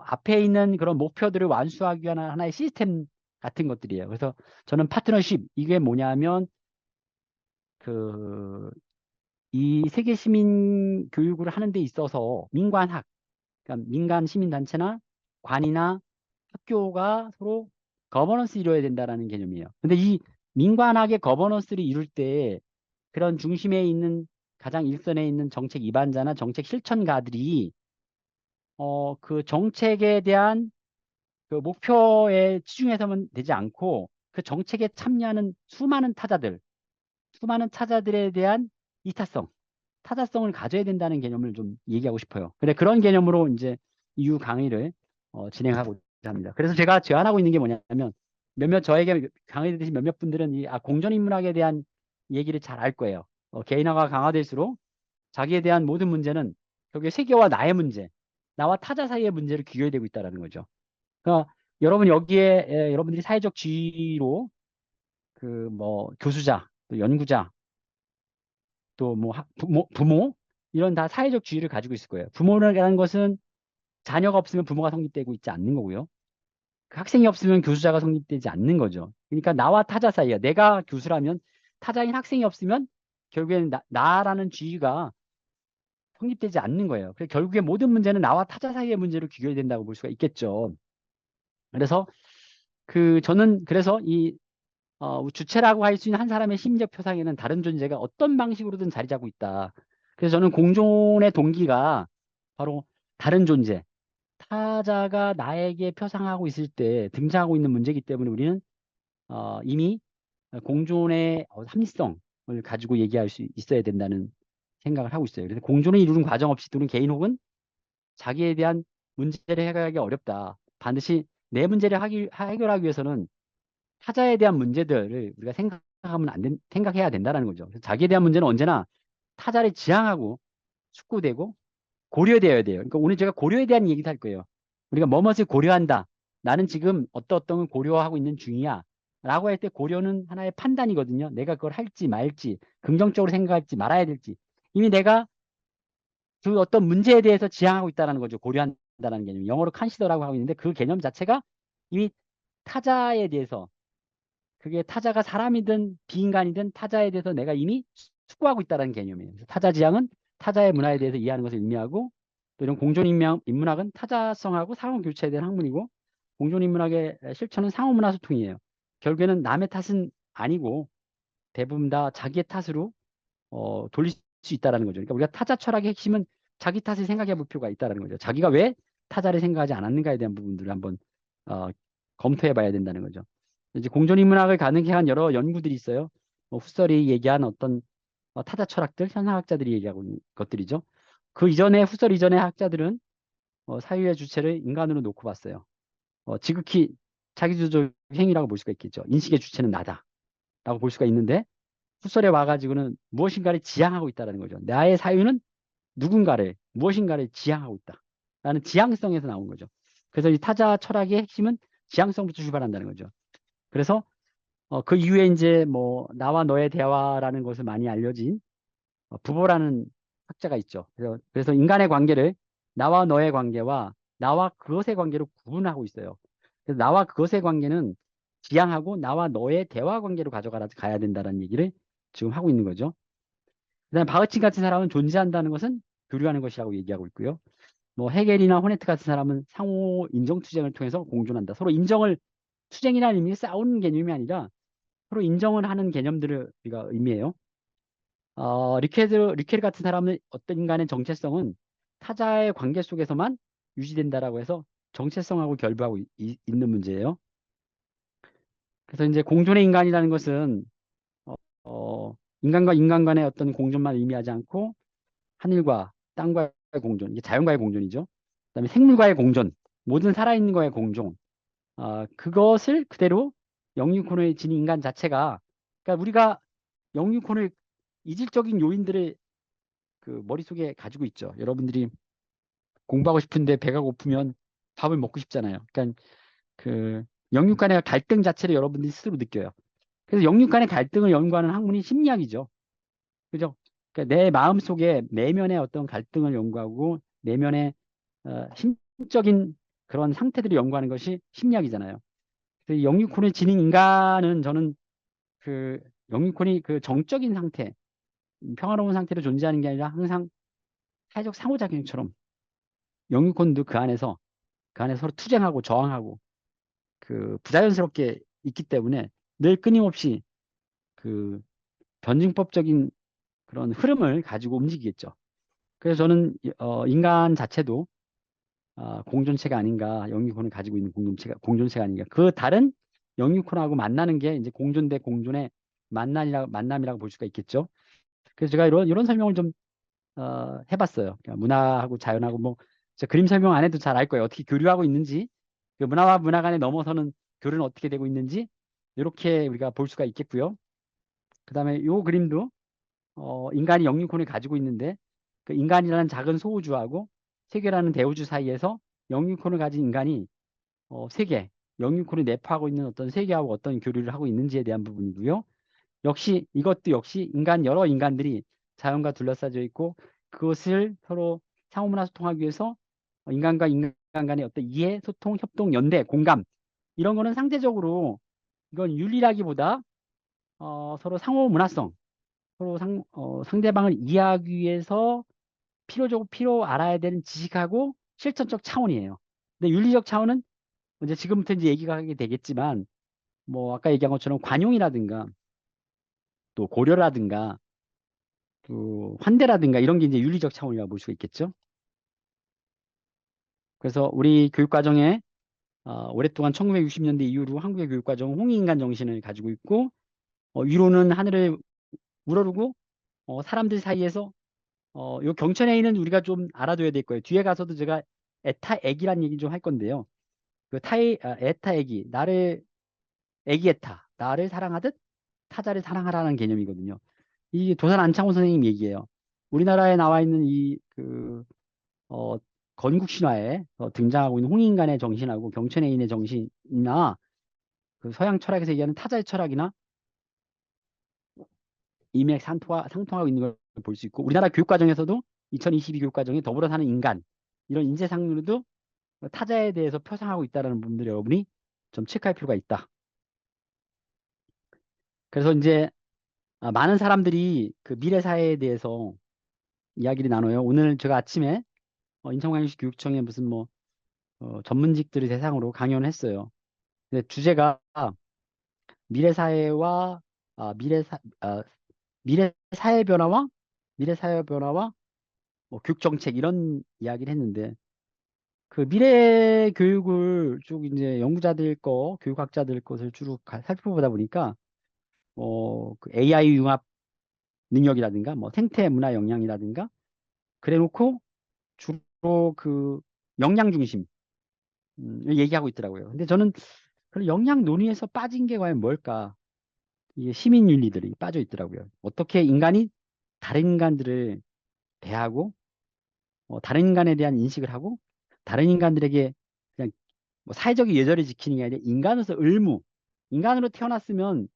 [SPEAKER 3] 앞에 있는 그런 목표들을 완수하기 위한 하나의 시스템 같은 것들이에요. 그래서 저는 파트너십 이게 뭐냐면 그 이 세계 시민 교육을 하는 데 있어서 민관학, 그러니까 민간 시민단체나 관이나 학교가 서로 거버넌스 이루어야 된다라는 개념이에요. 근데 이 민관학의 거버넌스를 이룰 때 그런 중심에 있는 가장 일선에 있는 정책 입안자나 정책 실천가들이 그 정책에 대한 그 목표에 치중해서만 되지 않고 그 정책에 참여하는 수많은 타자들에 대한 이타성, 타자성을 가져야 된다는 개념을 좀 얘기하고 싶어요. 근데 그런 개념으로 이제 이후 강의를 진행하고자 합니다. 그래서 제가 제안하고 있는 게 뭐냐면 저에게 강의 들으신 몇몇 분들은 공존인문학에 대한 얘기를 잘 알 거예요. 개인화가 강화될수록 자기에 대한 모든 문제는 결국에 세계와 나의 문제, 나와 타자 사이의 문제를 귀결되고 있다는 거죠. 그러니까 여러분 여기에 여러분들이 사회적 지위로 그 뭐 교수자, 또 연구자, 또 뭐 부모 이런 다 사회적 지위를 가지고 있을 거예요. 부모라는 것은 자녀가 없으면 부모가 성립되고 있지 않는 거고요. 그 학생이 없으면 교수자가 성립되지 않는 거죠. 그러니까 나와 타자 사이야. 내가 교수라면 타자인 학생이 없으면 결국에는 나라는 지위가 성립되지 않는 거예요. 그래서 결국에 모든 문제는 나와 타자 사이의 문제로 귀결된다고 볼 수가 있겠죠. 그래서 저는 그래서 이 주체라고 할 수 있는 한 사람의 심리적 표상에는 다른 존재가 어떤 방식으로든 자리 잡고 있다. 그래서 저는 공존의 동기가 바로 다른 존재, 타자가 나에게 표상하고 있을 때 등장하고 있는 문제이기 때문에 우리는 이미 공존의 합리성을 가지고 얘기할 수 있어야 된다는 생각을 하고 있어요. 그래서 공존을 이루는 과정 없이 또는 개인 혹은 자기에 대한 문제를 해결하기 어렵다. 반드시 내 문제를 해결하기 위해서는 타자에 대한 문제들을 우리가 생각해야 된다는 거죠. 그래서 자기에 대한 문제는 언제나 타자를 지향하고 숙고되고 고려되어야 돼요. 그러니까 오늘 제가 고려에 대한 얘기도 할 거예요. 우리가 뭐뭇을 고려한다. 나는 지금 어떤 걸 고려하고 있는 중이야. 라고 할 때 고려는 하나의 판단이거든요. 내가 그걸 할지 말지, 긍정적으로 생각할지 말아야 될지. 이미 내가 그 어떤 문제에 대해서 지향하고 있다는 거죠. 고려한다는 개념. 영어로 컨시더라고 하고 있는데 그 개념 자체가 이미 타자에 대해서 그게 타자가 사람이든 비인간이든 타자에 대해서 내가 이미 숙고하고 있다는 개념이에요. 그래서 타자 지향은 타자의 문화에 대해서 이해하는 것을 의미하고 또 이런 공존인문학은 타자성하고 상호 교체에 대한 학문이고 공존인문학의 실천은 상호 문화 소통이에요. 결국에는 남의 탓은 아니고 대부분 다 자기의 탓으로 돌릴 수 있다는 거죠. 그러니까 우리가 타자 철학의 핵심은 자기 탓을 생각해 볼 필요가 있다는 거죠. 자기가 왜 타자를 생각하지 않았는가에 대한 부분들을 한번 어, 검토해 봐야 된다는 거죠. 이제 공존인문학을 가능케 한 여러 연구들이 있어요. 후설이 얘기한 어떤 타자 철학들, 현상학자들이 얘기하고 있는 것들이죠. 그 이전에 후설 이전의 학자들은 사유의 주체를 인간으로 놓고 봤어요. 지극히 자기주도적 행위라고 볼 수가 있겠죠. 인식의 주체는 나다라고 볼 수가 있는데 후설에 와가지고는 무엇인가를 지향하고 있다는 거죠. 나의 사유는 누군가를 무엇인가를 지향하고 있다. 라는 지향성에서 나온 거죠. 그래서 이 타자 철학의 핵심은 지향성부터 출발한다는 거죠. 그래서 그 이후에 이제 뭐 나와 너의 대화라는 것을 많이 알려진 부보라는 학자가 있죠. 그래서 인간의 관계를 나와 너의 관계와 나와 그것의 관계로 구분하고 있어요. 그래서 나와 그것의 관계는 지향하고 나와 너의 대화 관계로 가야 된다는 얘기를 지금 하고 있는 거죠. 그다음에 바흐친 같은 사람은 존재한다는 것은 교류하는 것이라고 얘기하고 있고요. 뭐 헤겔이나 호네트 같은 사람은 상호 인정 투쟁을 통해서 공존한다. 서로 인정을 투쟁이라는 의미의 싸우는 개념이 아니라 서로 인정을 하는 개념들을 우리가 의미해요. 리케르 같은 사람은 어떤 인간의 정체성은 타자의 관계 속에서만 유지된다라고 해서 정체성하고 결부하고 있는 문제예요. 그래서 이제 공존의 인간이라는 것은 인간과 인간 간의 어떤 공존만 의미하지 않고 하늘과 땅과의 공존, 이게 자연과의 공존이죠. 그다음에 생물과의 공존, 모든 살아있는 거의 공존. 그것을 그대로 영유권을 지닌 인간 자체가, 그러니까 우리가 영유권을 이질적인 요인들을 그 머릿속에 가지고 있죠. 여러분들이 공부하고 싶은데 배가 고프면 밥을 먹고 싶잖아요. 그러니까 그 영육 간의 갈등 자체를 여러분들이 스스로 느껴요. 그래서 영육 간의 갈등을 연구하는 학문이 심리학이죠. 그죠? 그러니까 내 마음속에 내면의 어떤 갈등을 연구하고 내면의 심적인 그런 상태들을 연구하는 것이 심리학이잖아요. 그래서 영유권을 지닌 인간은 저는 그 영유권이 그 정적인 상태, 평화로운 상태로 존재하는 게 아니라 항상 사회적 상호작용처럼 영유권도 그 안에 서로 투쟁하고 저항하고 그 부자연스럽게 있기 때문에 늘 끊임없이 그 변증법적인 그런 흐름을 가지고 움직이겠죠. 그래서 저는 인간 자체도 공존체가 아닌가, 영유권을 가지고 있는 공존체가 아닌가. 그 다른 영유권하고 만나는 게 이제 공존 대 공존의 만남이라고 볼 수가 있겠죠. 그래서 제가 이런 설명을 좀 해봤어요. 그러니까 문화하고 자연하고 뭐 저 그림 설명 안 해도 잘 알 거예요. 어떻게 교류하고 있는지, 그 문화와 문화 간에 넘어서는 교류는 어떻게 되고 있는지 이렇게 우리가 볼 수가 있겠고요. 그다음에 이 그림도 인간이 영유권을 가지고 있는데 그 인간이라는 작은 소우주하고 세계라는 대우주 사이에서 영유권을 가진 인간이 세계, 영유권을 내포하고 있는 어떤 세계하고 어떤 교류를 하고 있는지에 대한 부분이고요. 역시 이것도 역시 여러 인간들이 자연과 둘러싸여 있고 그것을 서로 상호문화 소통하기 위해서 인간과 인간 간의 어떤 이해, 소통, 협동, 연대, 공감 이런 거는 상대적으로 이건 윤리라기보다 서로 상호문화성, 서로 상대방을 이해하기 위해서 필요 알아야 되는 지식하고 실천적 차원이에요. 근데 윤리적 차원은 이제 지금부터 이제 얘기가 하게 되겠지만 뭐 아까 얘기한 것처럼 관용이라든가 또 고려라든가 또 환대라든가 이런 게 이제 윤리적 차원이라고 볼 수가 있겠죠. 그래서 우리 교육과정에 오랫동안 1960년대 이후로 한국의 교육과정은 홍익인간 정신을 가지고 있고 위로는 하늘을 우러르고 사람들 사이에서 요 경천에는 우리가 좀 알아둬야 될 거예요. 뒤에 가서도 제가 에타액이란 얘기 좀 할 건데요. 그 에타액이 나를 애기에타 나를 사랑하듯 타자를 사랑하라는 개념이거든요. 이게 도산 안창호 선생님 얘기예요. 우리나라에 나와 있는 어, 건국 신화에 등장하고 있는 홍인간의 정신하고 경천애인의 정신이나 그 서양 철학에서 얘기하는 타자의 철학이나 이맥 상통하고 있는 걸 볼 수 있고 우리나라 교육과정에서도 2022 교육과정에 더불어 사는 인간 이런 인재상으로도 타자에 대해서 표상하고 있다는 부분들 여러분이 좀 체크할 필요가 있다. 그래서 이제 많은 사람들이 그 미래 사회에 대해서 이야기를 나눠요. 오늘 제가 아침에 인천광역시 교육청에 무슨 뭐 전문직들을 대상으로 강연을 했어요. 근데 주제가 미래 사회와 아, 미래 사 아, 미래 사회 변화와 미래 사회 변화와 뭐 교육 정책 이런 이야기를 했는데 그 미래 교육을 쭉 이제 연구자들 교육학자들 것을 주로 살펴보다 보니까 그 AI 융합 능력이라든가 뭐 생태 문화 역량이라든가 그래놓고 주로 그 역량 중심 얘기하고 있더라고요. 근데 저는 그 역량 논의에서 빠진 게 과연 뭘까? 이게 시민 윤리들이 빠져 있더라고요. 어떻게 인간이 다른 인간들을 대하고 다른 인간에 대한 인식을 하고 다른 인간들에게 그냥 뭐 사회적 예절을 지키는 게 아니라 인간으로서 인간으로 태어났으면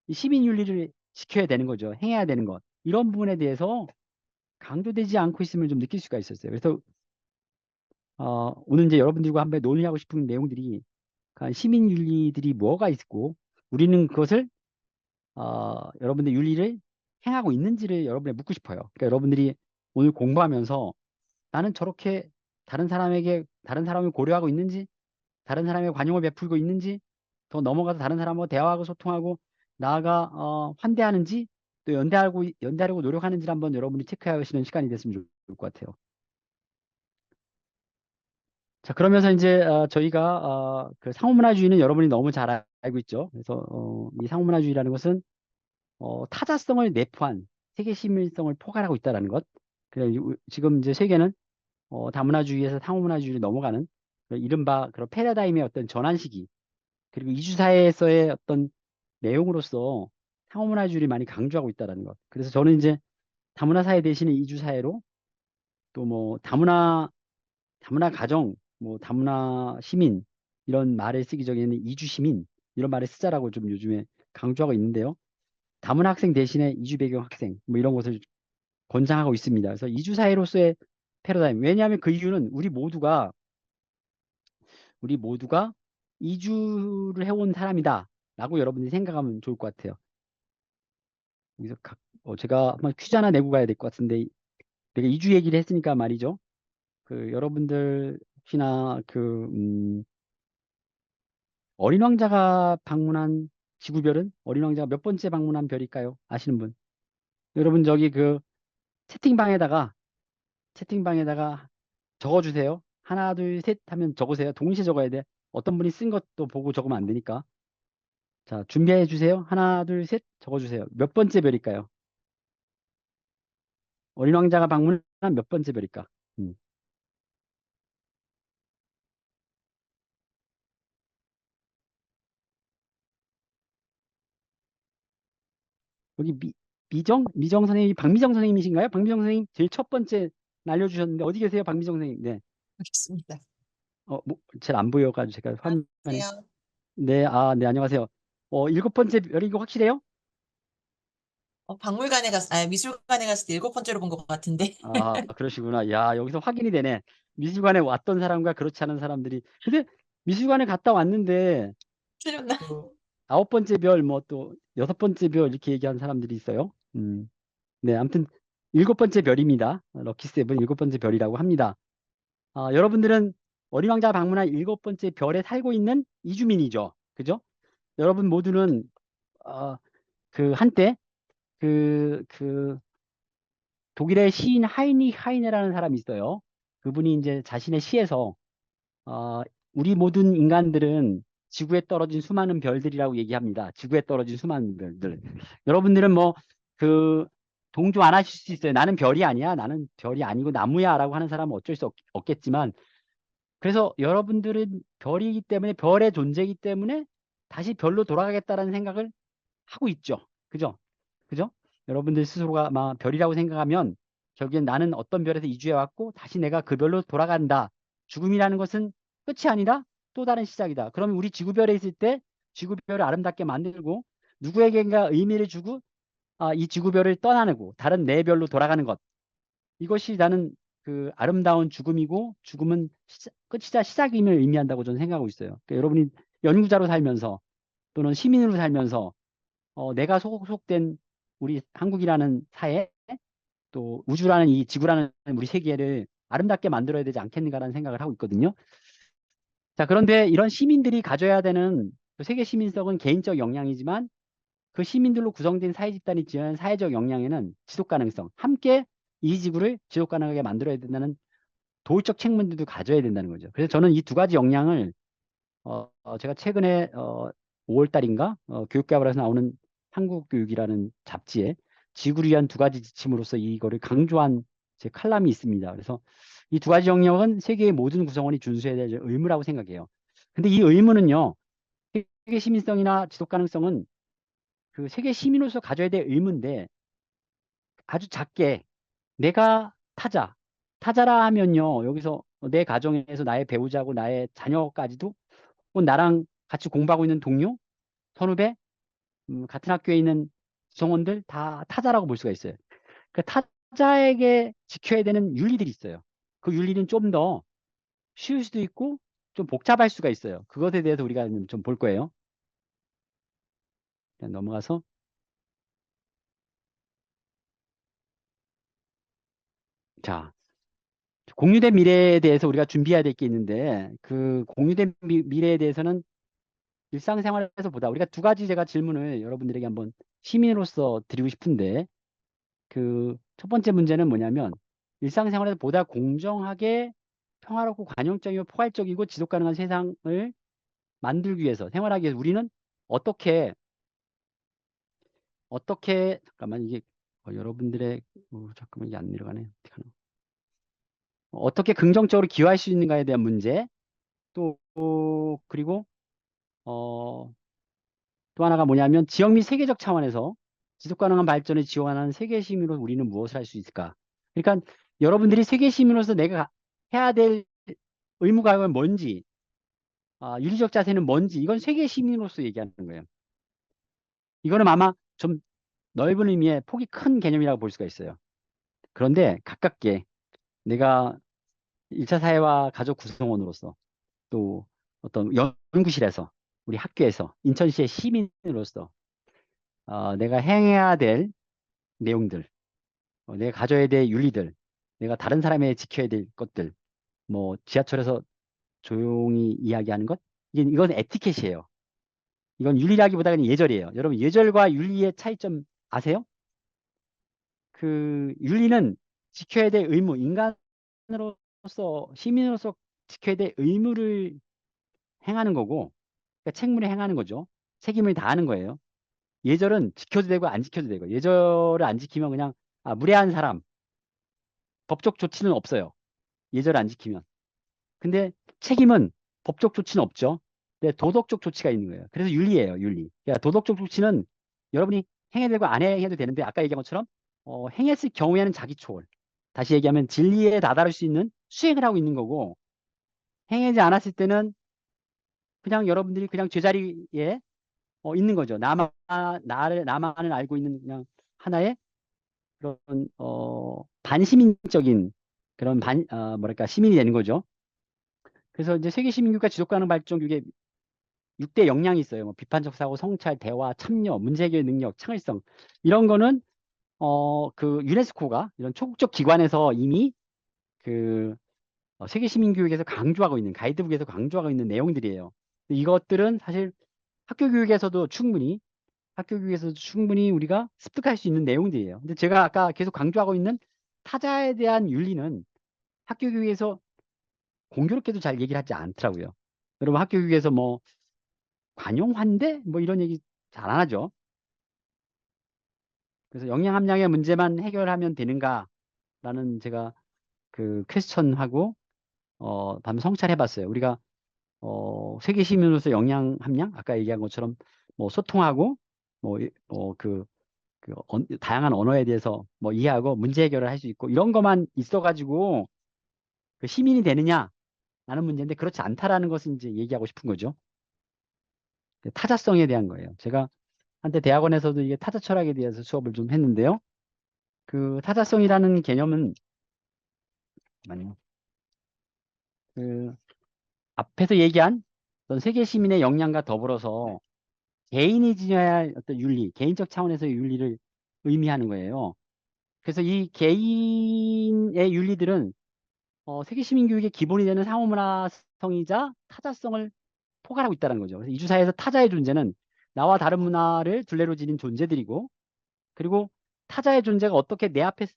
[SPEAKER 3] 이 시민 윤리를 지켜야 되는 거죠. 행해야 되는 것. 이런 부분에 대해서 강조되지 않고 있음을 좀 느낄 수가 있었어요. 그래서 오늘 이제 여러분들과 한번 논의하고 싶은 내용들이 시민 윤리들이 뭐가 있고 우리는 그것을 여러분들 윤리를 행하고 있는지를 여러분에 묻고 싶어요. 그러니까 여러분들이 오늘 공부하면서 나는 저렇게 다른 사람을 고려하고 있는지, 다른 사람의 관용을 베풀고 있는지, 더 넘어가서 다른 사람하고 대화하고 소통하고 나아가 환대하는지, 또 연대하려고 노력하는지를 한번 여러분이 체크하시는 시간이 됐으면 좋을 것 같아요. 자, 그러면서 이제 저희가 그 상호문화주의는 여러분이 너무 잘 알고 있죠. 그래서 이 상호문화주의라는 것은 타자성을 내포한 세계 시민성을 포괄하고 있다는 것. 지금 이제 세계는 다문화주의에서 상호문화주의로 넘어가는 이른바 그런 패러다임의 어떤 전환 시기 그리고 이주사회에서의 어떤 내용으로서 상호문화주의를 많이 강조하고 있다는 것. 그래서 저는 이제 다문화 사회 대신에 이주사회로 또 뭐 다문화 가정, 뭐 다문화 시민 이런 말을 쓰기 전에는 이주 시민 이런 말을 쓰자라고 좀 요즘에 강조하고 있는데요. 다문화 학생 대신에 이주 배경 학생 뭐 이런 것을 권장하고 있습니다. 그래서 이주 사회로서의 패러다임. 왜냐하면 그 이유는 우리 모두가 이주를 해온 사람이다라고 여러분들이 생각하면 좋을 것 같아요. 여기서 제가 한번 퀴즈 하나 내고 가야 될 것 같은데 내가 이주 얘기를 했으니까 말이죠. 그 여러분들 혹시나 어린 왕자가 방문한 지구별은 어린 왕자가 몇 번째 방문한 별일까요? 아시는 분? 여러분 저기 그 채팅방에다가 적어주세요. 하나, 둘, 셋 하면 적으세요. 동시에 적어야 돼. 어떤 분이 쓴 것도 보고 적으면 안 되니까. 자, 준비해 주세요. 하나, 둘, 셋 적어주세요. 몇 번째 별일까요? 어린 왕자가 방문한 몇 번째 별일까? 음. 여기 미정 선생님이 박미정 선생님이신가요? 박미정 선생님 제일 첫 번째 날려주셨는데 어디 계세요? 박미정 선생님. 네.
[SPEAKER 4] 알겠습니다.
[SPEAKER 3] 잘 안 보여가지고 제가 화면에.
[SPEAKER 4] 안녕하세요.
[SPEAKER 3] 네, 네, 안녕하세요. 일곱 번째 별인 거 확실해요?
[SPEAKER 4] 미술관에 갔을 때 일곱 번째로 본 것 같은데.
[SPEAKER 3] 그러시구나. 야, 여기서 확인이 되네. 미술관에 왔던 사람과 그렇지 않은 사람들이. 근데 미술관에 갔다 왔는데,
[SPEAKER 4] 틀렸나?
[SPEAKER 3] 그, 아홉 번째 별, 뭐 또, 여섯 번째 별, 이렇게 얘기한 사람들이 있어요. 네, 아무튼, 일곱 번째 별입니다. 럭키 세븐 일곱 번째 별이라고 합니다. 여러분들은 어린 왕자 방문한 일곱 번째 별에 살고 있는 이주민이죠. 그죠? 여러분 모두는, 그, 한때, 그, 독일의 시인 하이니 하이네라는 사람이 있어요. 그분이 이제 자신의 시에서 어, 우리 모든 인간들은 지구에 떨어진 수많은 별들이라고 얘기합니다. 지구에 떨어진 수많은 별들. 여러분들은 뭐 그 동조 안 하실 수 있어요. 나는 별이 아니야. 나는 별이 아니고 나무야라고 하는 사람은 어쩔 수 없겠지만 그래서 여러분들은 별이기 때문에 별의 존재이기 때문에 다시 별로 돌아가겠다라는 생각을 하고 있죠. 그죠? 그죠? 여러분들 스스로가 막 별이라고 생각하면 결국엔 나는 어떤 별에서 이주해 왔고 다시 내가 그 별로 돌아간다. 죽음이라는 것은 끝이 아니라 또 다른 시작이다. 그러면 우리 지구별에 있을 때 지구별을 아름답게 만들고 누구에겐가 의미를 주고 이 지구별을 떠나고 다른 내 별로 돌아가는 것. 이것이 나는 그 아름다운 죽음이고 죽음은 끝이자 시작임을 의미한다고 저는 생각하고 있어요. 그러니까 여러분이 연구자로 살면서 또는 시민으로 살면서 내가 소속된 우리 한국이라는 사회 또 우주라는 이 지구라는 우리 세계를 아름답게 만들어야 되지 않겠는가라는 생각을 하고 있거든요. 자, 그런데 이런 시민들이 가져야 되는 그 세계 시민성은 개인적 역량이지만 그 시민들로 구성된 사회 집단이 지향하는 사회적 역량에는 지속 가능성, 함께 이 지구를 지속 가능하게 만들어야 된다는 도의적 책무들도 가져야 된다는 거죠. 그래서 저는 이 두 가지 역량을 제가 최근에 5월 달인가 교육개발에서 나오는 한국교육이라는 잡지에 지구를 위한 두 가지 지침으로서 이거를 강조한 제 칼럼이 있습니다. 그래서 이 두 가지 영역은 세계의 모든 구성원이 준수해야 될 의무라고 생각해요. 근데 이 의무는요, 세계 시민성이나 지속 가능성은 그 세계 시민으로서 가져야 될 의무인데 아주 작게 내가 타자라 하면요, 여기서 내 가정에서 나의 배우자고 나의 자녀까지도 나랑 같이 공부하고 있는 동료, 선후배, 같은 학교에 있는 구성원들 다 타자라고 볼 수가 있어요. 그 타자에게 지켜야 되는 윤리들이 있어요. 그 윤리는 좀 더 쉬울 수도 있고 좀 복잡할 수가 있어요. 그것에 대해서 우리가 좀 볼 거예요. 그냥 넘어가서 자, 공유된 미래에 대해서 우리가 준비해야 될 게 있는데 그 공유된 미래에 대해서는 일상생활에서 보다 우리가 두 가지 제가 질문을 여러분들에게 한번 시민으로서 드리고 싶은데 그 첫 번째 문제는 뭐냐면 일상생활에서 보다 공정하게 평화롭고 관용적이고 포괄적이고 지속 가능한 세상을 만들기 위해서 생활하기 위해서 우리는 어떻게 잠깐만 이게 여러분들의 잠깐만 이게 안 내려가네. 어떻게 하나. 어떻게 긍정적으로 기여할 수 있는가에 대한 문제 또 그리고 어, 또 하나가 뭐냐면 지역 및 세계적 차원에서 지속 가능한 발전을 지원하는 세계 시민으로 우리는 무엇을 할 수 있을까? 그러니까 여러분들이 세계 시민으로서 내가 해야 될 의무가 뭔지, 윤리적 자세는 뭔지, 이건 세계 시민으로서 얘기하는 거예요. 이거는 아마 좀 넓은 의미의 폭이 큰 개념이라고 볼 수가 있어요. 그런데 가깝게 내가 1차 사회와 가족 구성원으로서 또 어떤 연구실에서 우리 학교에서 인천시의 시민으로서 내가 행해야 될 내용들, 내가 가져야 될 윤리들, 내가 다른 사람에게 지켜야 될 것들, 뭐 지하철에서 조용히 이야기하는 것, 이건 에티켓이에요. 이건 윤리라기보다 그냥 예절이에요. 여러분 예절과 윤리의 차이점 아세요? 그 윤리는 지켜야 될 의무, 인간으로서 시민으로서 지켜야 될 의무를 행하는 거고, 그러니까 책무를 행하는 거죠. 책임을 다하는 거예요. 예절은 지켜도 되고 안 지켜도 되고, 예절을 안 지키면 그냥 무례한 사람, 법적 조치는 없어요. 예절을 안 지키면. 근데 책임은 법적 조치는 없죠. 근데 도덕적 조치가 있는 거예요. 그래서 윤리예요, 윤리. 그러니까 도덕적 조치는 여러분이 행해야 되고 안 행해도 되는데, 아까 얘기한 것처럼 행했을 경우에는 자기 초월. 다시 얘기하면 진리에 다다를 수 있는 수행을 하고 있는 거고, 행하지 않았을 때는 그냥 여러분들이 그냥 제자리에 있는 거죠. 나만을 알고 있는 그냥 하나의 그런 반시민적인 그런 뭐랄까 시민이 되는 거죠. 그래서 이제 세계 시민교육과 지속 가능 발전 교육에 6대 역량이 있어요. 뭐 비판적 사고, 성찰, 대화, 참여, 문제 해결 능력, 창의성. 이런 거는 그 유네스코가 이런 초국적 기관에서 이미 그 세계 시민교육에서 강조하고 있는 가이드북에서 강조하고 있는 내용들이에요. 이것들은 사실 학교 교육에서도 충분히 우리가 습득할 수 있는 내용들이에요. 근데 제가 아까 계속 강조하고 있는 타자에 대한 윤리는 학교 교육에서 공교롭게도 잘 얘기를 하지 않더라고요. 여러분 학교 교육에서 뭐 관용환대 뭐 이런 얘기 잘 안 하죠. 그래서 영양 함량의 문제만 해결하면 되는가라는 제가 그 퀘스천하고 한번 성찰해봤어요. 우리가 세계 시민으로서 영양 함량 아까 얘기한 것처럼 뭐 소통하고 다양한 언어에 대해서 뭐 이해하고 문제 해결을 할 수 있고 이런 것만 있어가지고 그 시민이 되느냐라는 문제인데 그렇지 않다라는 것을 이제 얘기하고 싶은 거죠. 그 타자성에 대한 거예요. 제가 한때 대학원에서도 이게 타자 철학에 대해서 수업을 좀 했는데요. 그 타자성이라는 개념은 잠깐만요. 그 앞에서 얘기한 어떤 세계 시민의 역량과 더불어서 개인이 지녀야 할 어떤 윤리, 개인적 차원에서의 윤리를 의미하는 거예요. 그래서 이 개인의 윤리들은 세계 시민 교육의 기본이 되는 상호문화성이자 타자성을 포괄하고 있다는 거죠. 그래서 이주사에서 타자의 존재는 나와 다른 문화를 둘레로 지닌 존재들이고, 그리고 타자의 존재가 어떻게 내 앞에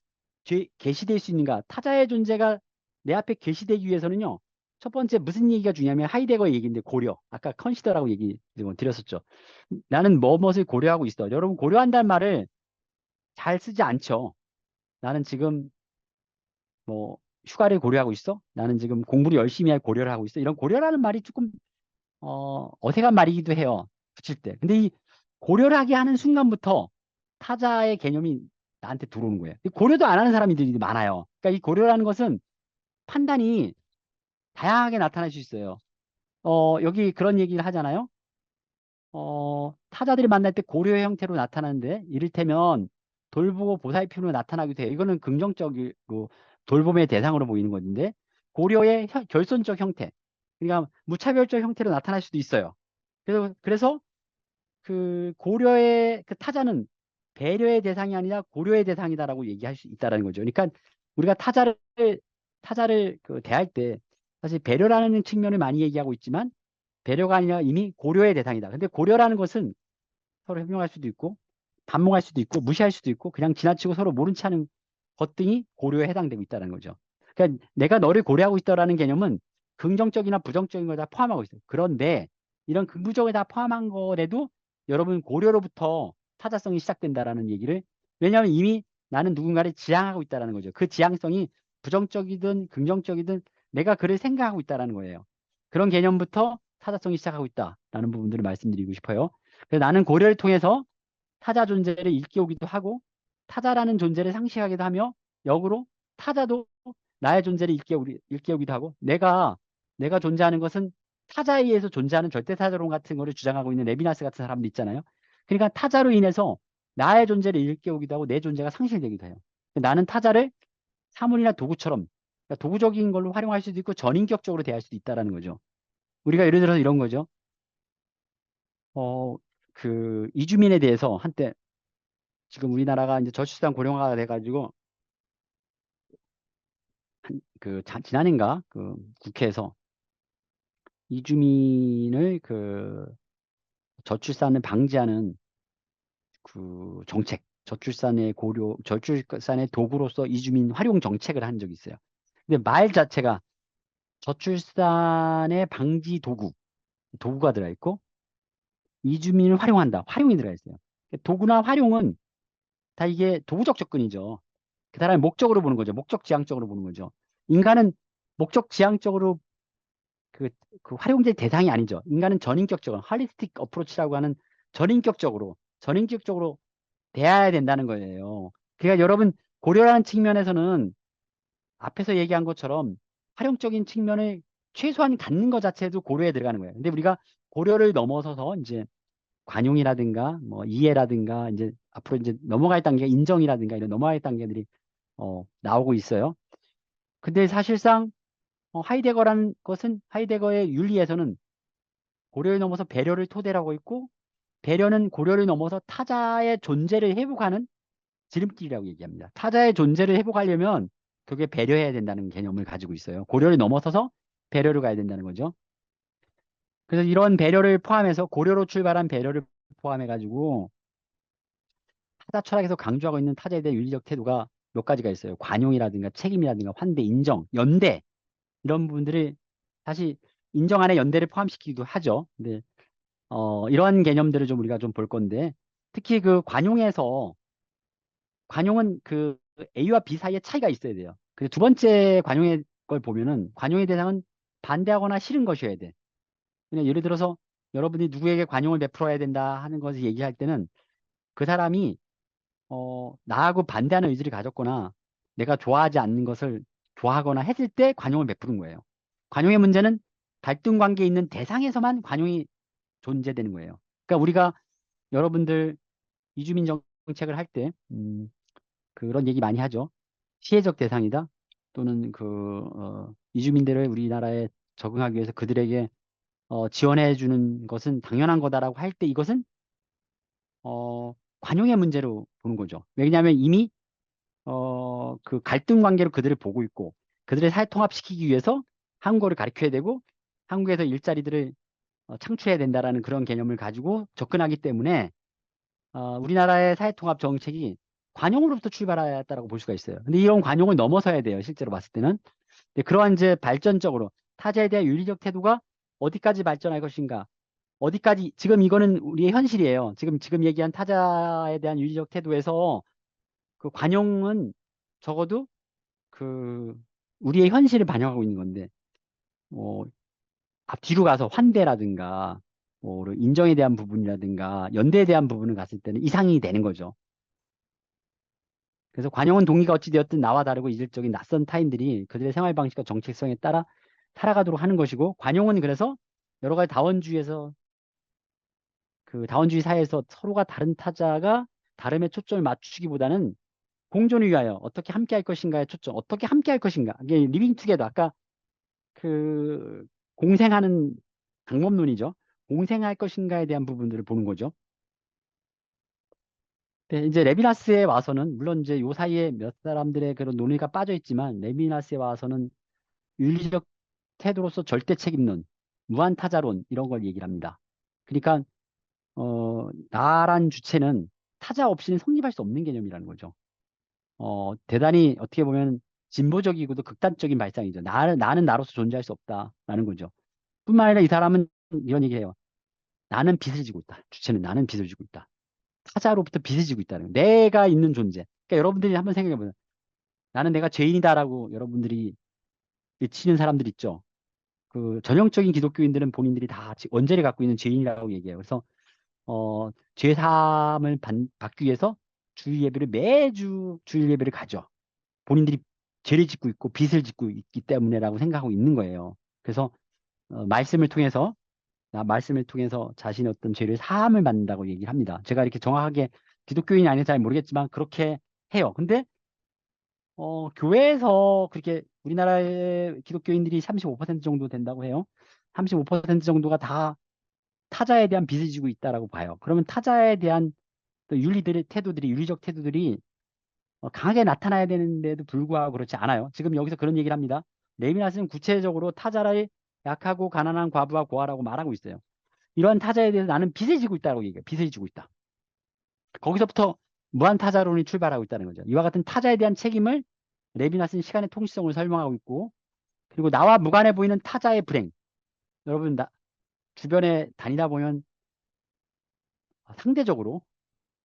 [SPEAKER 3] 계시될 수 있는가? 타자의 존재가 내 앞에 계시되기 위해서는요. 첫 번째 무슨 얘기가 중요하면 하이데거의 얘기인데 고려. 아까 컨시더라고 얘기 드렸었죠. 나는 무엇을 고려하고 있어. 여러분 고려한다는 말을 잘 쓰지 않죠. 나는 지금 뭐 휴가를 고려하고 있어? 나는 지금 공부를 열심히 할 고려를 하고 있어? 이런 고려라는 말이 조금 어색한 말이기도 해요. 붙일 때. 근데 이 고려를 하게 하는 순간부터 타자의 개념이 나한테 들어오는 거예요. 고려도 안 하는 사람들이 많아요. 그러니까 이 고려라는 것은 판단이 다양하게 나타날 수 있어요. 여기 그런 얘기를 하잖아요. 타자들이 만날 때 고려의 형태로 나타나는데 이를테면 돌보고 보살핌으로 나타나기도 해요. 이거는 긍정적이고 돌봄의 대상으로 보이는 건데 고려의 결손적 형태, 그러니까 무차별적 형태로 나타날 수도 있어요. 그래서 그 고려의 그 타자는 배려의 대상이 아니라 고려의 대상이다라고 얘기할 수 있다라는 거죠. 그러니까 우리가 타자를 그 대할 때 사실 배려라는 측면을 많이 얘기하고 있지만 배려가 아니라 이미 고려의 대상이다. 근데 고려라는 것은 서로 협력할 수도 있고 반목할 수도 있고 무시할 수도 있고 그냥 지나치고 서로 모른 체 하는 것 등이 고려에 해당되고 있다는 거죠. 그러니까 내가 너를 고려하고 있다라는 개념은 긍정적이나 부정적인 걸 다 포함하고 있어요. 그런데 이런 긍부정을 다 포함한 거라도 여러분 고려로부터 타자성이 시작된다라는 얘기를 왜냐하면 이미 나는 누군가를 지향하고 있다라는 거죠. 그 지향성이 부정적이든 긍정적이든 내가 그를 생각하고 있다라는 거예요. 그런 개념부터 타자성이 시작하고 있다라는 부분들을 말씀드리고 싶어요. 그래서 나는 고려를 통해서 타자 존재를 일깨우기도 하고 타자라는 존재를 상실하기도 하며 역으로 타자도 나의 존재를 일깨우기도 하고 내가 존재하는 것은 타자에 의해서 존재하는 절대타자론 같은 거를 주장하고 있는 레비나스 같은 사람도 있잖아요. 그러니까 타자로 인해서 나의 존재를 일깨우기도 하고 내 존재가 상실되기도 해요. 나는 타자를 사물이나 도구처럼 그러니까 도구적인 걸로 활용할 수도 있고 전인격적으로 대할 수도 있다라는 거죠. 우리가 예를 들어서 이런 거죠. 그 이주민에 대해서 한때 지금 우리나라가 이제 저출산 고령화가 돼가지고 지난해인가 그 국회에서 이주민을 그 저출산을 방지하는 그 정책 저출산의 도구로서 이주민 활용 정책을 한 적이 있어요. 근데 말 자체가 저출산의 방지 도구가 들어가 있고 이주민을 활용한다. 활용이 들어가 있어요. 도구나 활용은 다 이게 도구적 접근이죠. 그 사람의 목적으로 보는 거죠. 목적 지향적으로 보는 거죠. 인간은 목적 지향적으로 그, 그 활용될 대상이 아니죠. 인간은 전인격적으로, 헐리스틱 어프로치라고 하는 전인격적으로 대해야 된다는 거예요. 그러니까 여러분, 고려라는 측면에서는 앞에서 얘기한 것처럼 활용적인 측면을 최소한 갖는 것 자체도 고려에 들어가는 거예요. 근데 우리가 고려를 넘어서서 이제 관용이라든가 뭐 이해라든가 이제 앞으로 이제 넘어갈 단계 인정이라든가 이런 넘어갈 단계들이 나오고 있어요. 근데 사실상 하이데거라는 것은 하이데거의 윤리에서는 고려를 넘어서 배려를 토대로 하고 있고 배려는 고려를 넘어서 타자의 존재를 회복하는 지름길이라고 얘기합니다. 타자의 존재를 회복하려면 그게 배려해야 된다는 개념을 가지고 있어요. 고려를 넘어서서 배려로 가야 된다는 거죠. 그래서 이런 배려를 포함해서 고려로 출발한 배려를 포함해 가지고 타자 철학에서 강조하고 있는 타자에 대한 윤리적 태도가 몇 가지가 있어요. 관용이라든가 책임이라든가 환대, 인정, 연대 이런 부분들을 사실 인정 안에 연대를 포함시키기도 하죠. 근데 이러한 개념들을 좀 우리가 좀 볼 건데 특히 그 관용은 그 A와 B 사이에 차이가 있어야 돼요. 그두 번째 관용의 걸 보면은 관용의 대상은 반대하거나 싫은 것이어야 돼. 그냥 예를 들어서 여러분이 누구에게 관용을 베풀어야 된다 하는 것을 얘기할 때는 그 사람이 나하고 반대하는 의지를 가졌거나 내가 좋아하지 않는 것을 좋아하거나 했을 때 관용을 베푸는 거예요. 관용의 문제는 갈등 관계에 있는 대상에서만 관용이 존재되는 거예요. 그러니까 우리가 여러분들 이주민 정책을 할 때 그런 얘기 많이 하죠. 피해적 대상이다. 또는 이주민들을 우리나라에 적응하기 위해서 그들에게 지원해 주는 것은 당연한 거다라고 할 때 이것은 관용의 문제로 보는 거죠. 왜냐하면 이미 그 갈등 관계로 그들을 보고 있고 그들을 사회 통합시키기 위해서 한국어를 가르쳐야 되고 한국에서 일자리들을 창출해야 된다라는 그런 개념을 가지고 접근하기 때문에 우리나라의 사회 통합 정책이 관용으로부터 출발했다라고 볼 수가 있어요. 근데 이런 관용을 넘어서야 돼요. 실제로 봤을 때는. 근데 그러한 이제 발전적으로 타자에 대한 윤리적 태도가 어디까지 발전할 것인가? 어디까지 지금 이거는 우리의 현실이에요. 지금 얘기한 타자에 대한 윤리적 태도에서 그 관용은 적어도 그 우리의 현실을 반영하고 있는 건데 뭐 앞뒤로 가서 환대라든가 뭐 인정에 대한 부분이라든가 연대에 대한 부분을 갔을 때는 이상이 되는 거죠. 그래서 관용은 동기가 어찌되었든 나와 다르고 이질적인 낯선 타인들이 그들의 생활 방식과 정체성에 따라 살아가도록 하는 것이고 관용은 그래서 여러 가지 다원주의에서 그 다원주의 사회에서 서로가 다른 타자가 다름에 초점을 맞추기보다는 공존을 위하여 어떻게 함께 할 것인가에 초점, 어떻게 함께 할 것인가. 이게 리빙 투게더 아까 그 공생하는 방법론이죠. 공생할 것인가에 대한 부분들을 보는 거죠. 네, 이제 레비나스에 와서는 물론 이제 요 사이에 몇 사람들의 그런 논의가 빠져 있지만 레비나스에 와서는 윤리적 태도로서 절대 책임론, 무한 타자론 이런 걸 얘기를 합니다. 그러니까 나란 주체는 타자 없이는 성립할 수 없는 개념이라는 거죠. 대단히 어떻게 보면 진보적이고도 극단적인 발상이죠. 나는 나로서 존재할 수 없다라는 거죠. 뿐만 아니라 이 사람은 이런 얘기해요. 나는 빚을 지고 있다. 주체는 나는 빚을 지고 있다. 타자로부터 빚을 지고 있다는 거예요. 내가 있는 존재. 그러니까 여러분들이 한번 생각해 보세요. 나는 내가 죄인이다라고 여러분들이 외치는 사람들 있죠. 그 전형적인 기독교인들은 본인들이 다 원죄를 갖고 있는 죄인이라고 얘기해요. 그래서 죄 사함을 받기 위해서 주일 예배를 매주 주일 예배를 가죠. 본인들이 죄를 짓고 있고 빚을 짓고 있기 때문에라고 생각하고 있는 거예요. 그래서 말씀을 통해서 자신의 어떤 죄를 사함을 받는다고 얘기를 합니다. 제가 이렇게 정확하게 기독교인이 아닌지 잘 모르겠지만 그렇게 해요. 근데 교회에서 그렇게 우리나라의 기독교인들이 35% 정도 된다고 해요. 35% 정도가 다 타자에 대한 빚을 지고 있다라고 봐요. 그러면 타자에 대한 또 윤리적 태도들이 강하게 나타나야 되는데도 불구하고 그렇지 않아요. 지금 여기서 그런 얘기를 합니다. 레미나스는 구체적으로 타자를 약하고 가난한 과부와 고아라고 말하고 있어요. 이러한 타자에 대해서 나는 빚을 지고 있다고 얘기해요. 빚을 지고 있다. 거기서부터 무한 타자론이 출발하고 있다는 거죠. 이와 같은 타자에 대한 책임을 레비나스는 시간의 통치성을 설명하고 있고, 그리고 나와 무관해 보이는 타자의 불행. 여러분 주변에 다니다 보면 상대적으로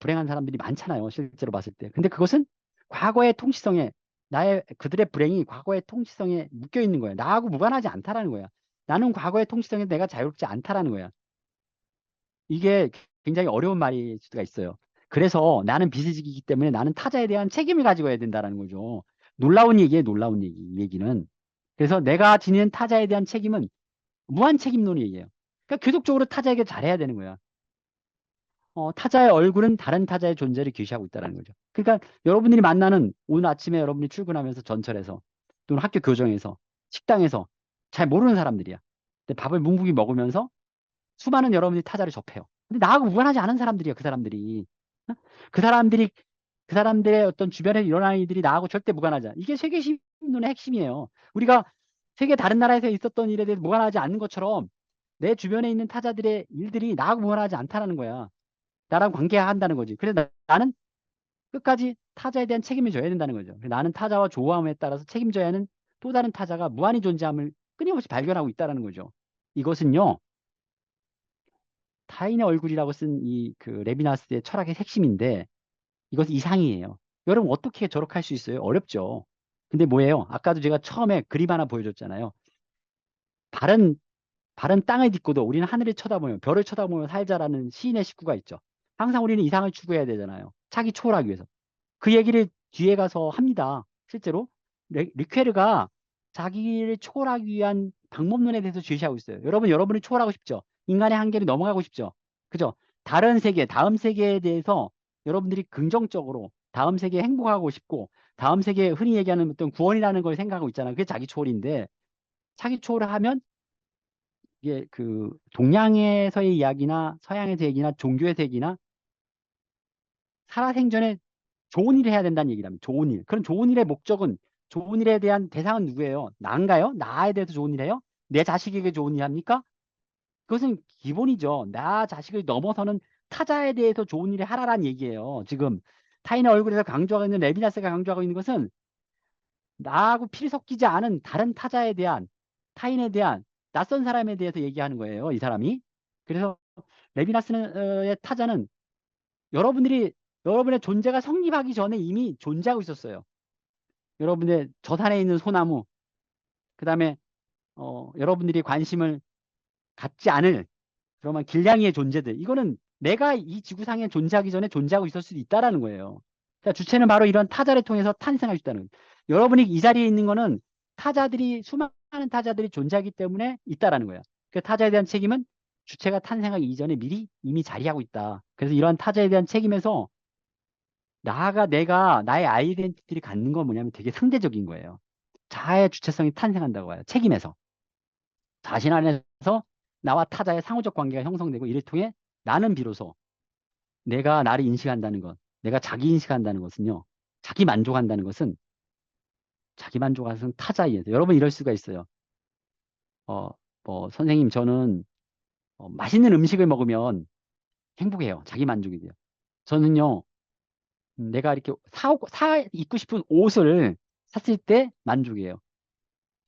[SPEAKER 3] 불행한 사람들이 많잖아요. 실제로 봤을 때. 근데 그것은 과거의 통치성에 그들의 불행이 과거의 통치성에 묶여 있는 거예요. 나하고 무관하지 않다라는 거야. 나는 과거의 통치성에 내가 자유롭지 않다라는 거야. 이게 굉장히 어려운 말일 수가 있어요. 그래서 나는 빚을 지기 때문에 나는 타자에 대한 책임을 가지고 해야 된다라는 거죠. 놀라운 얘기예요, 놀라운 얘기. 이 얘기는. 그래서 내가 지니는 타자에 대한 책임은 무한 책임론이에요. 그러니까 계속적으로 타자에게 잘해야 되는 거야. 타자의 얼굴은 다른 타자의 존재를 계시하고 있다는 거죠. 그러니까 여러분들이 만나는 오늘 아침에 여러분이 출근하면서 전철에서 또는 학교 교정에서 식당에서 잘 모르는 사람들이야. 근데 밥을 뭉뭉이 먹으면서 수많은 여러분들이 타자를 접해요. 근데 나하고 무관하지 않은 사람들이야, 그 사람들이. 어? 그 사람들이, 그 사람들의 어떤 주변에 일어나는 일들이 나하고 절대 무관하지 않아. 이게 세계신론의 핵심이에요. 우리가 세계 다른 나라에서 있었던 일에 대해서 무관하지 않는 것처럼 내 주변에 있는 타자들의 일들이 나하고 무관하지 않다라는 거야. 나랑 관계한다는 거지. 그래서 나는 끝까지 타자에 대한 책임을 져야 된다는 거죠. 나는 타자와 조화함에 따라서 책임져야 하는 또 다른 타자가 무한히 존재함을 끊임없이 발견하고 있다는 거죠. 이것은요, 타인의 얼굴이라고 쓴 이 그 레비나스의 철학의 핵심인데 이것은 이상이에요. 여러분 어떻게 저렇게 할 수 있어요? 어렵죠. 근데 뭐예요? 아까도 제가 처음에 그림 하나 보여줬잖아요. 바른 바른 땅을 딛고도 우리는 하늘을 쳐다보며 별을 쳐다보며 살자라는 시인의 식구가 있죠. 항상 우리는 이상을 추구해야 되잖아요. 차기 초월하기 위해서. 그 얘기를 뒤에 가서 합니다. 실제로 리퀘르가 자기를 초월하기 위한 방법론에 대해서 제시하고 있어요. 여러분이 초월하고 싶죠? 인간의 한계를 넘어가고 싶죠? 그죠? 다른 세계, 다음 세계에 대해서 여러분들이 긍정적으로 다음 세계에 행복하고 싶고 다음 세계에 흔히 얘기하는 어떤 구원이라는 걸 생각하고 있잖아요. 그게 자기 초월인데 자기 초월을 하면 이게 그 동양에서의 이야기나 서양에서의 얘기나 종교에서의 얘기나 살아생전에 좋은 일을 해야 된다는 얘기랍니다. 좋은 일. 그럼 좋은 일의 목적은 좋은 일에 대한 대상은 누구예요? 나인가요? 나에 대해서 좋은 일 해요? 내 자식에게 좋은 일 합니까? 그것은 기본이죠. 나 자식을 넘어서는 타자에 대해서 좋은 일을 하라란 얘기예요. 지금 타인의 얼굴에서 강조하고 있는 레비나스가 강조하고 있는 것은 나하고 필이 섞이지 않은 다른 타자에 대한 타인에 대한 낯선 사람에 대해서 얘기하는 거예요. 이 사람이. 그래서 레비나스의 타자는 여러분의 존재가 성립하기 전에 이미 존재하고 있었어요. 여러분의 저산에 있는 소나무, 그 다음에 여러분들이 관심을 갖지 않을 그러면 길냥이의 존재들. 이거는 내가 이 지구상에 존재하기 전에 존재하고 있을 수도 있다라는 거예요. 그러니까 주체는 바로 이런 타자를 통해서 탄생할 수 있다는 거예요. 여러분이 이 자리에 있는 거는 수많은 타자들이 존재하기 때문에 있다라는 거예요. 그 타자에 대한 책임은 주체가 탄생하기 이전에 미리 이미 자리하고 있다. 그래서 이러한 타자에 대한 책임에서 내가 나의 아이덴티티를 갖는 건 뭐냐면 되게 상대적인 거예요. 자아의 주체성이 탄생한다고 해요. 책임에서. 자신 안에서 나와 타자의 상호적 관계가 형성되고 이를 통해 나는 비로소 내가 나를 인식한다는 것, 내가 자기 인식한다는 것은요. 자기 만족하는 것은 타자에 의해서. 여러분 이럴 수가 있어요. 선생님 저는 맛있는 음식을 먹으면 행복해요. 자기 만족이 돼요. 저는요. 내가 이렇게 입고 싶은 옷을 샀을 때 만족이에요.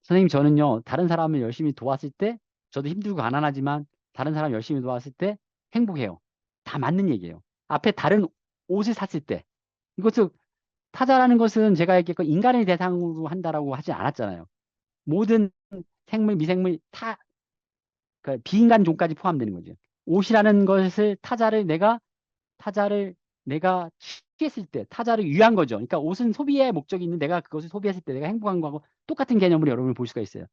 [SPEAKER 3] 선생님, 저는요, 다른 사람을 열심히 도왔을 때, 저도 힘들고 가난하지만, 다른 사람 열심히 도왔을 때 행복해요. 다 맞는 얘기예요. 앞에 다른 옷을 샀을 때. 이것도 타자라는 것은 제가 얘기했고, 인간을 대상으로 한다라고 하지 않았잖아요. 모든 생물, 미생물, 그 비인간 종까지 포함되는 거죠. 옷이라는 것을, 타자를 내가 취했을 때, 타자를 위한 거죠. 그러니까 옷은 소비의 목적이 있는 내가 그것을 소비했을 때 내가 행복한 거하고 똑같은 개념으로 여러분을 볼 수가 있어요.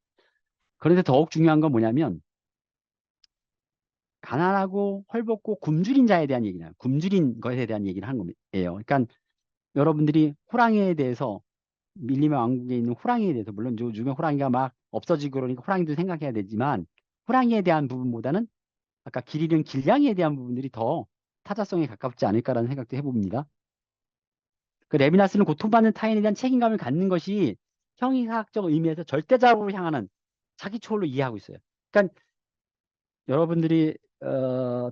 [SPEAKER 3] 그런데 더욱 중요한 건 뭐냐면 가난하고 헐벗고 굶주린 자에 대한 얘기냐, 굶주린 것에 대한 얘기를 하는 거예요. 그러니까 여러분들이 호랑이에 대해서 밀림의 왕국에 있는 호랑이에 대해서 물론 요즘에 호랑이가 막 없어지고 그러니까 호랑이도 생각해야 되지만 호랑이에 대한 부분보다는 아까 길 잃은 길냥이에 대한 부분들이 더 타자성에 가깝지 않을까라는 생각도 해봅니다. 그 레비나스는 고통받는 타인에 대한 책임감을 갖는 것이 형이사학적 의미에서 절대자로 향하는 자기 초월로 이해하고 있어요. 그러니까 여러분들이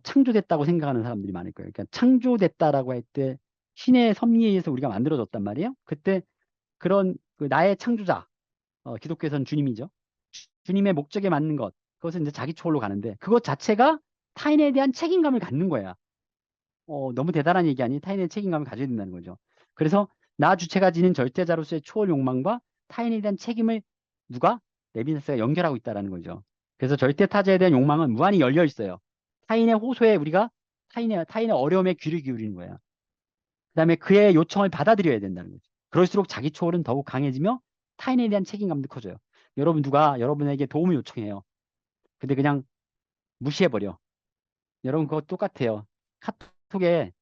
[SPEAKER 3] 창조됐다고 생각하는 사람들이 많을 거예요. 그러니까 창조됐다라고 할 때 신의 섭리에 의해서 우리가 만들어졌단 말이에요. 그때 그런 그 나의 창조자, 기독교에서는 주님이죠. 주님의 목적에 맞는 것, 그것은 이제 자기 초월로 가는데 그것 자체가 타인에 대한 책임감을 갖는 거야. 너무 대단한 얘기 아니? 타인의 책임감을 가져야 된다는 거죠. 그래서 나 주체가 지닌 절대자로서의 초월 욕망과 타인에 대한 책임을 누가? 레비나스가 연결하고 있다라는 거죠. 그래서 절대 타자에 대한 욕망은 무한히 열려 있어요. 타인의 호소에 우리가 타인의 어려움에 귀를 기울이는 거야. 그다음에 그의 요청을 받아들여야 된다는 거죠. 그럴수록 자기 초월은 더욱 강해지며 타인에 대한 책임감도 커져요. 여러분 누가 여러분에게 도움을 요청해요. 근데 그냥 무시해버려. 여러분 그거 똑같아요. 카톡에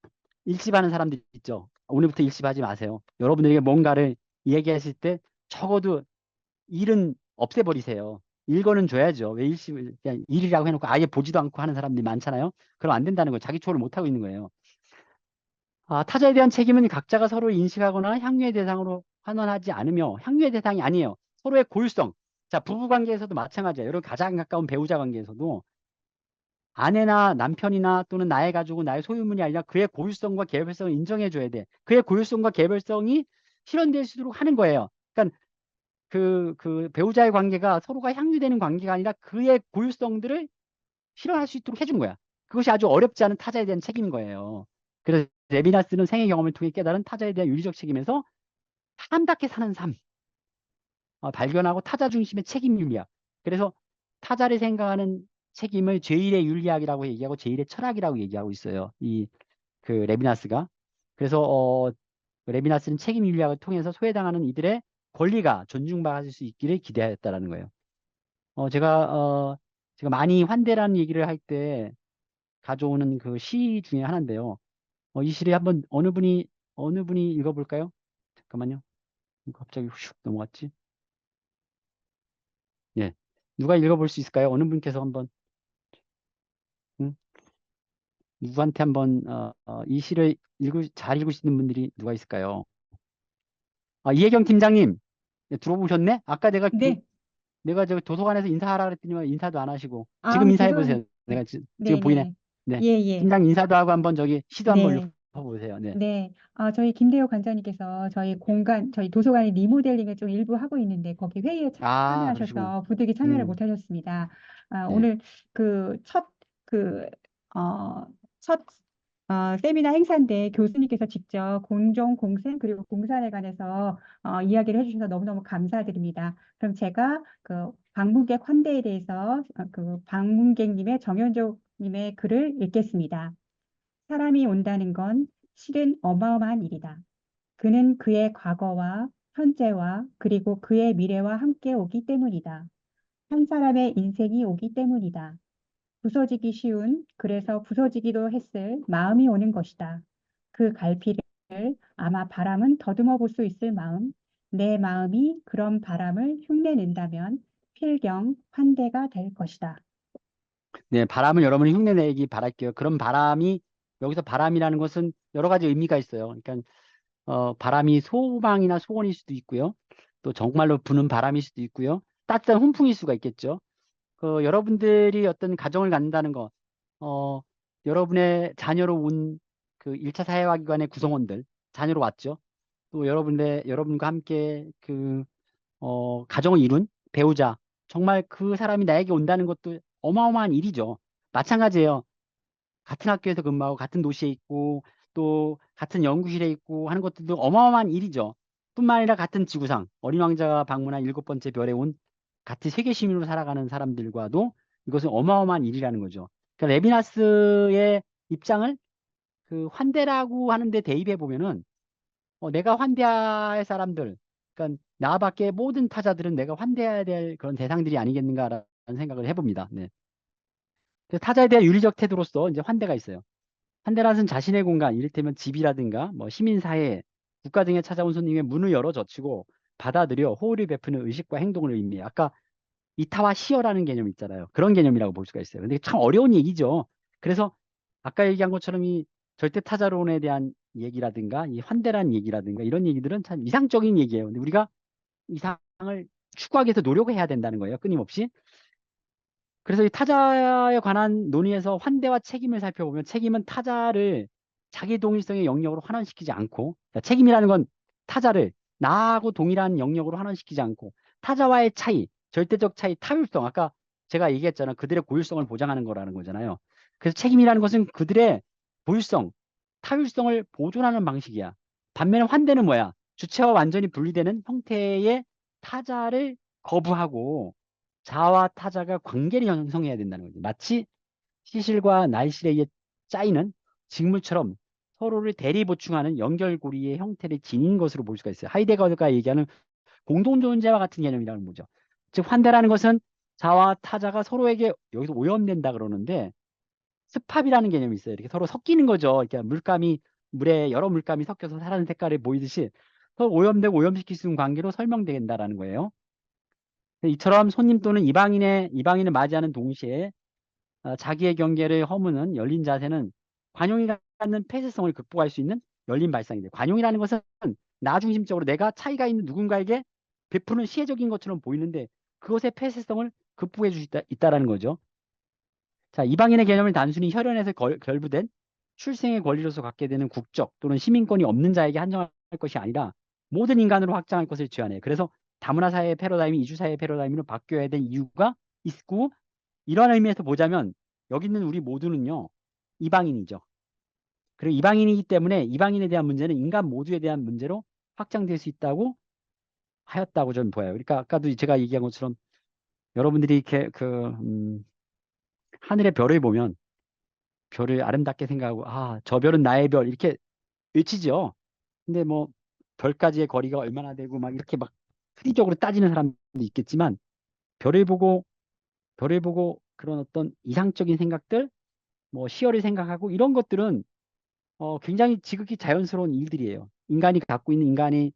[SPEAKER 3] 일십하는 사람들 있죠. 오늘부터 일십하지 마세요. 여러분들에게 뭔가를 얘기하실 때 적어도 일은 없애버리세요. 일거는 줘야죠. 왜 일십을 그냥 일이라고 해놓고 아예 보지도 않고 하는 사람들이 많잖아요. 그럼 안 된다는 거예요. 자기 초월을 못하고 있는 거예요. 타자에 대한 책임은 각자가 서로 인식하거나 향유의 대상으로 환원하지 않으며 향유의 대상이 아니에요. 서로의 고유성. 자, 부부 관계에서도 마찬가지예요. 여러분 가장 가까운 배우자 관계에서도 아내나 남편이나 또는 나의 가족은 나의 소유물이 아니라 그의 고유성과 개별성을 인정해줘야 돼. 그의 고유성과 개별성이 실현될 수 있도록 하는 거예요. 그러니까 그 배우자의 관계가 서로가 향유되는 관계가 아니라 그의 고유성들을 실현할 수 있도록 해준 거야. 그것이 아주 어렵지 않은 타자에 대한 책임인 거예요. 그래서 레비나스는 생애 경험을 통해 깨달은 타자에 대한 윤리적 책임에서 사람답게 사는 삶 발견하고 타자 중심의 책임 윤리학. 그래서 타자를 생각하는 책임을 제1의 윤리학이라고 얘기하고 제1의 철학이라고 얘기하고 있어요. 이 그 레비나스가. 그래서 레비나스는 책임 윤리학을 통해서 소외당하는 이들의 권리가 존중받을 수 있기를 기대하였다라는 거예요. 제가 많이 환대라는 얘기를 할 때 가져오는 그 시 중에 하나인데요. 이 시를 한번 어느 분이 읽어볼까요? 잠깐만요. 갑자기 슉 넘어갔지? 예. 누가 읽어볼 수 있을까요? 어느 분께서 한번 응? 누구한테 한번 이 시를 잘 읽으시는 분들이 누가 있을까요? 이혜경 팀장님 들어보셨네? 아까
[SPEAKER 5] 네.
[SPEAKER 3] 내가 저 도서관에서 인사하라 그랬더니 인사도 안 하시고 지금
[SPEAKER 5] 아,
[SPEAKER 3] 인사해
[SPEAKER 5] 죄송합니다.
[SPEAKER 3] 보세요. 내가 지금 보이네.
[SPEAKER 5] 네네.
[SPEAKER 3] 네.
[SPEAKER 5] 예, 예.
[SPEAKER 3] 팀장 인사도 하고 한번 저기 시도 한번
[SPEAKER 5] 네.
[SPEAKER 3] 읽어보세요. 네.
[SPEAKER 5] 네. 저희 김대호 관장님께서 저희 도서관의 리모델링을 좀 일부 하고 있는데 거기 회의에
[SPEAKER 3] 그러시구나.
[SPEAKER 5] 참여하셔서 부득이 참여를
[SPEAKER 3] 음,
[SPEAKER 5] 못 하셨습니다.
[SPEAKER 3] 네.
[SPEAKER 5] 오늘 그 그, 첫 세미나 행사인데 교수님께서 직접 공정, 공생, 그리고 공산에 관해서 이야기를 해주셔서 너무너무 감사드립니다. 그럼 제가 그 방문객 환대에 대해서 그 방문객님의 정현조님의 글을 읽겠습니다. 사람이 온다는 건 실은 어마어마한 일이다. 그는 그의 과거와 현재와 그리고 그의 미래와 함께 오기 때문이다. 한 사람의 인생이 오기 때문이다. 부서지기 쉬운, 그래서 부서지기도 했을 마음이 오는 것이다. 그 갈피를 아마 바람은 더듬어 볼 수 있을 마음, 내 마음이 그런 바람을 흉내낸다면 필경 환대가 될 것이다.
[SPEAKER 3] 네, 바람을 여러분이 흉내내기 바랄게요. 그런 바람이 여기서 바람이라는 것은 여러 가지 의미가 있어요. 그러니까 바람이 소망이나 소원일 수도 있고요. 또 정말로 부는 바람일 수도 있고요. 따뜻한 훈풍일 수가 있겠죠. 여러분들이 어떤 가정을 갖는다는 거, 여러분의 자녀로 온 그 1차 사회화기관의 구성원들, 자녀로 왔죠. 또 여러분과 함께 가정을 이룬 배우자, 정말 그 사람이 나에게 온다는 것도 어마어마한 일이죠. 마찬가지예요. 같은 학교에서 근무하고 같은 도시에 있고 또 같은 연구실에 있고 하는 것들도 어마어마한 일이죠. 뿐만 아니라 같은 지구상, 어린 왕자가 방문한 7번째 별에 온 같은 세계 시민으로 살아가는 사람들과도 이것은 어마어마한 일이라는 거죠. 그러니까 레비나스의 입장을 그 환대라고 하는데 대입해 보면은 내가 환대할 사람들, 그러니까 나밖에 모든 타자들은 내가 환대해야 될 그런 대상들이 아니겠는가라는 생각을 해봅니다. 네. 그래서 타자에 대한 윤리적 태도로서 이제 환대가 있어요. 환대라는 것은 자신의 공간, 이를테면 집이라든가 뭐 시민사회, 국가 등에 찾아온 손님의 문을 열어 젖히고 받아들여 호의를 베푸는 의식과 행동을 의미해요. 아까 이타와 시어라는 개념 있잖아요. 그런 개념이라고 볼 수가 있어요. 근데 참 어려운 얘기죠. 그래서 아까 얘기한 것처럼 이 절대 타자론에 대한 얘기라든가 이 환대라는 얘기라든가 이런 얘기들은 참 이상적인 얘기예요. 근데 우리가 이상을 추구하기 위해서 노력해야 된다는 거예요. 끊임없이. 그래서 이 타자에 관한 논의에서 환대와 책임을 살펴보면 책임은 타자를 자기 동일성의 영역으로 환원시키지 않고, 그러니까 책임이라는 건 타자를 나하고 동일한 영역으로 환원시키지 않고 타자와의 차이, 절대적 차이, 타율성, 아까 제가 얘기했잖아요. 그들의 고율성을 보장하는 거라는 거잖아요. 그래서 책임이라는 것은 그들의 고율성, 타율성을 보존하는 방식이야. 반면에 환대는 뭐야? 주체와 완전히 분리되는 형태의 타자를 거부하고 자와 타자가 관계를 형성해야 된다는 거지. 마치 시실과 날실에 의해 짜이는 직물처럼 서로를 대리 보충하는 연결고리의 형태를 지닌 것으로 볼 수가 있어요. 하이데거가 얘기하는 공동존재와 같은 개념이라는 거죠. 즉 환대라는 것은 자와 타자가 서로에게 여기서 오염된다 그러는데 스팝이라는 개념이 있어요. 이렇게 서로 섞이는 거죠. 이렇게 물감이 물에 여러 물감이 섞여서 사라진 색깔이 보이듯이 서로 오염되고 오염시킬 수 있는 관계로 설명된다라는 거예요. 이처럼 손님 또는 이방인을 맞이하는 동시에 자기의 경계를 허무는 열린 자세는 관용이 갖는 폐쇄성을 극복할 수 있는 열린 발상인데 관용이라는 것은 나 중심적으로 내가 차이가 있는 누군가에게 베푸는 시혜적인 것처럼 보이는데 그것의 폐쇄성을 극복해 줄 수 있다라는 거죠. 자, 이방인의 개념을 단순히 혈연에서 결부된 출생의 권리로서 갖게 되는 국적 또는 시민권이 없는 자에게 한정할 것이 아니라 모든 인간으로 확장할 것을 제안해요. 그래서 다문화 사회의 패러다임이 이주 사회의 패러다임으로 바뀌어야 될 이유가 있고 이런 의미에서 보자면 여기 있는 우리 모두는요. 이방인이죠. 그리고 이방인이기 때문에 이방인에 대한 문제는 인간 모두에 대한 문제로 확장될 수 있다고 하였다고 저는 보여요. 그러니까 아까도 제가 얘기한 것처럼 여러분들이 이렇게 하늘의 별을 보면 별을 아름답게 생각하고 저 별은 나의 별 이렇게 외치죠. 근데 뭐 별까지의 거리가 얼마나 되고 막 이렇게 막 수리적으로 따지는 사람도 있겠지만 별을 보고 그런 어떤 이상적인 생각들 뭐 시열을 생각하고 이런 것들은 굉장히 지극히 자연스러운 일들이에요. 인간이 갖고 있는 인간의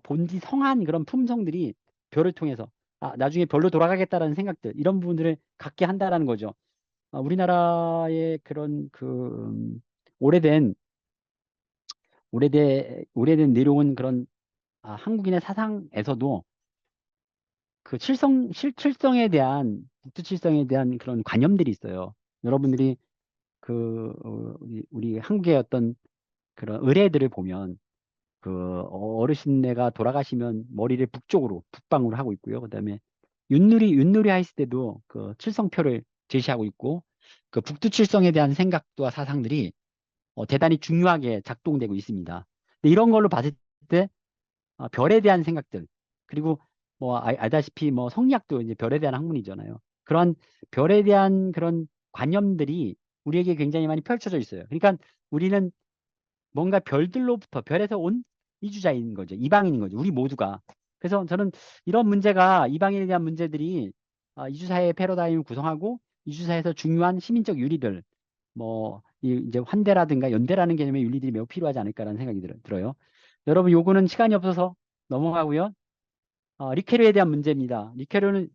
[SPEAKER 3] 본디 성한 그런 품성들이 별을 통해서 나중에 별로 돌아가겠다라는 생각들 이런 부분들을 갖게 한다라는 거죠. 우리나라의 그런 오래된 내려온 그런 한국인의 사상에서도 그 칠성에 대한 북두칠성에 대한 그런 관념들이 있어요. 여러분들이 우리 한국의 어떤 그런 의례들을 보면 어르신네가 돌아가시면 머리를 북방으로 하고 있고요. 그다음에 윷놀이 하실 때도 그 칠성표를 제시하고 있고 그 북두칠성에 대한 생각과 사상들이 대단히 중요하게 작동되고 있습니다. 근데 이런 걸로 봤을 때 별에 대한 생각들 그리고 뭐 알다시피 뭐 성리학도 이제 별에 대한 학문이잖아요. 그러한 별에 대한 그런 관념들이 우리에게 굉장히 많이 펼쳐져 있어요. 그러니까 우리는 뭔가 별들로부터 별에서 온 이주자인 거죠. 이방인인 거죠. 우리 모두가. 그래서 저는 이런 문제가 이방인에 대한 문제들이 이주사회의 패러다임을 구성하고 이주사회에서 중요한 시민적 윤리들 뭐 이제 환대라든가 연대라는 개념의 윤리들이 매우 필요하지 않을까라는 생각이 들어요. 여러분 요거는 시간이 없어서 넘어가고요. 리케르에 대한 문제입니다. 리케르는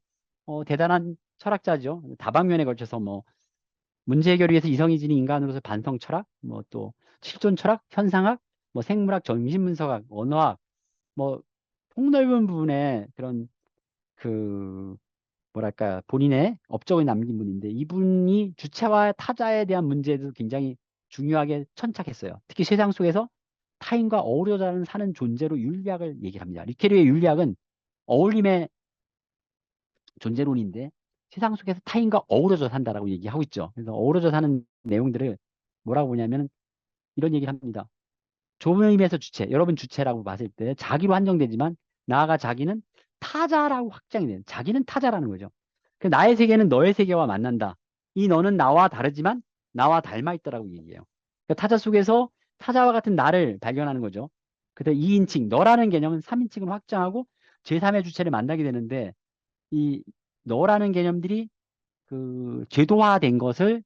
[SPEAKER 3] 대단한 철학자죠. 다방면에 걸쳐서 뭐 문제 해결을 위해서 이성이 지닌 인간으로서 반성 철학, 뭐 또 실존 철학, 현상학, 뭐 생물학, 정신분석학, 언어학, 뭐 폭넓은 부분에 그런 뭐랄까 본인의 업적을 남긴 분인데 이분이 주체와 타자에 대한 문제에도 굉장히 중요하게 천착했어요. 특히 세상 속에서 타인과 어우러져 사는 존재로 윤리학을 얘기합니다. 리케르의 윤리학은 어울림의 존재론인데 세상 속에서 타인과 어우러져 산다라고 얘기하고 있죠. 그래서 어우러져 사는 내용들을 뭐라고 보냐면 이런 얘기를 합니다. 좁은 의미에서 주체, 여러분 주체라고 봤을 때 자기로 한정되지만 나아가 자기는 타자라고 확장이 돼요. 자기는 타자라는 거죠. 나의 세계는 너의 세계와 만난다. 이 너는 나와 다르지만 나와 닮아 있다라고 얘기해요. 타자 속에서 타자와 같은 나를 발견하는 거죠. 그래서 2인칭, 너라는 개념은 3인칭으로 확장하고 제3의 주체를 만나게 되는데 이 너라는 개념들이 제도화된 것을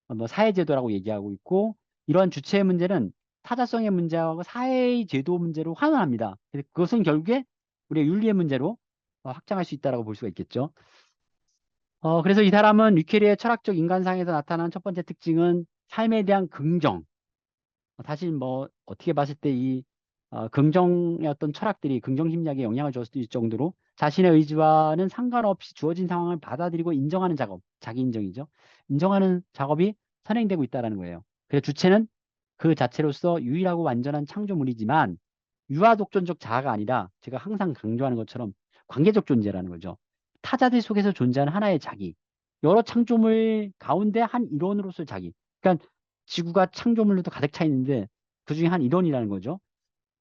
[SPEAKER 3] 뭐 사회제도라고 얘기하고 있고 이러한 주체의 문제는 타자성의 문제하고 사회의 제도 문제로 환원합니다. 그래서 그것은 결국에 우리의 윤리의 문제로 확장할 수 있다고 볼 수가 있겠죠. 그래서 이 사람은 리케리의 철학적 인간상에서 나타나는 첫 번째 특징은 삶에 대한 긍정. 사실 뭐 어떻게 봤을 때 이 긍정의 어떤 철학들이 긍정 심리학에 영향을 줄 수도 있을 정도로 자신의 의지와는 상관없이 주어진 상황을 받아들이고 인정하는 작업, 자기 인정이죠. 인정하는 작업이 선행되고 있다는 거예요. 그래서 주체는 그 자체로서 유일하고 완전한 창조물이지만 유아 독존적 자아가 아니라 제가 항상 강조하는 것처럼 관계적 존재라는 거죠. 타자들 속에서 존재하는 하나의 자기. 여러 창조물 가운데 한 일원으로서 자기. 그러니까 지구가 창조물로도 가득 차 있는데 그 중에 한 일원이라는 거죠.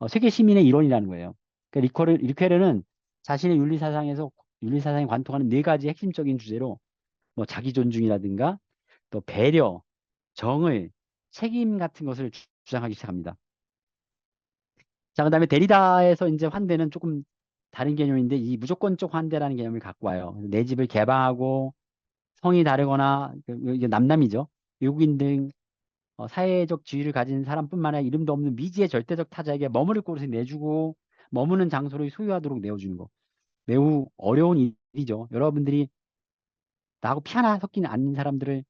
[SPEAKER 3] 세계 시민의 일원이라는 거예요. 그러니까 리케르는 자신의 윤리사상에 관통하는 네 가지 핵심적인 주제로 뭐 자기 존중이라든가 또 배려, 정의, 책임 같은 것을 주장하기 시작합니다. 자, 그다음에 데리다에서 이제 환대는 조금 다른 개념인데 이 무조건적 환대라는 개념을 갖고 와요. 내 집을 개방하고 성이 다르거나 이게 남남이죠. 외국인 등 사회적 지위를 가진 사람뿐만 아니라 이름도 없는 미지의 절대적 타자에게 머무를 곳을 내주고 머무는 장소를 소유하도록 내어주는 거. 매우 어려운 일이죠. 여러분들이 나하고 피 하나 섞이는 않는 사람들을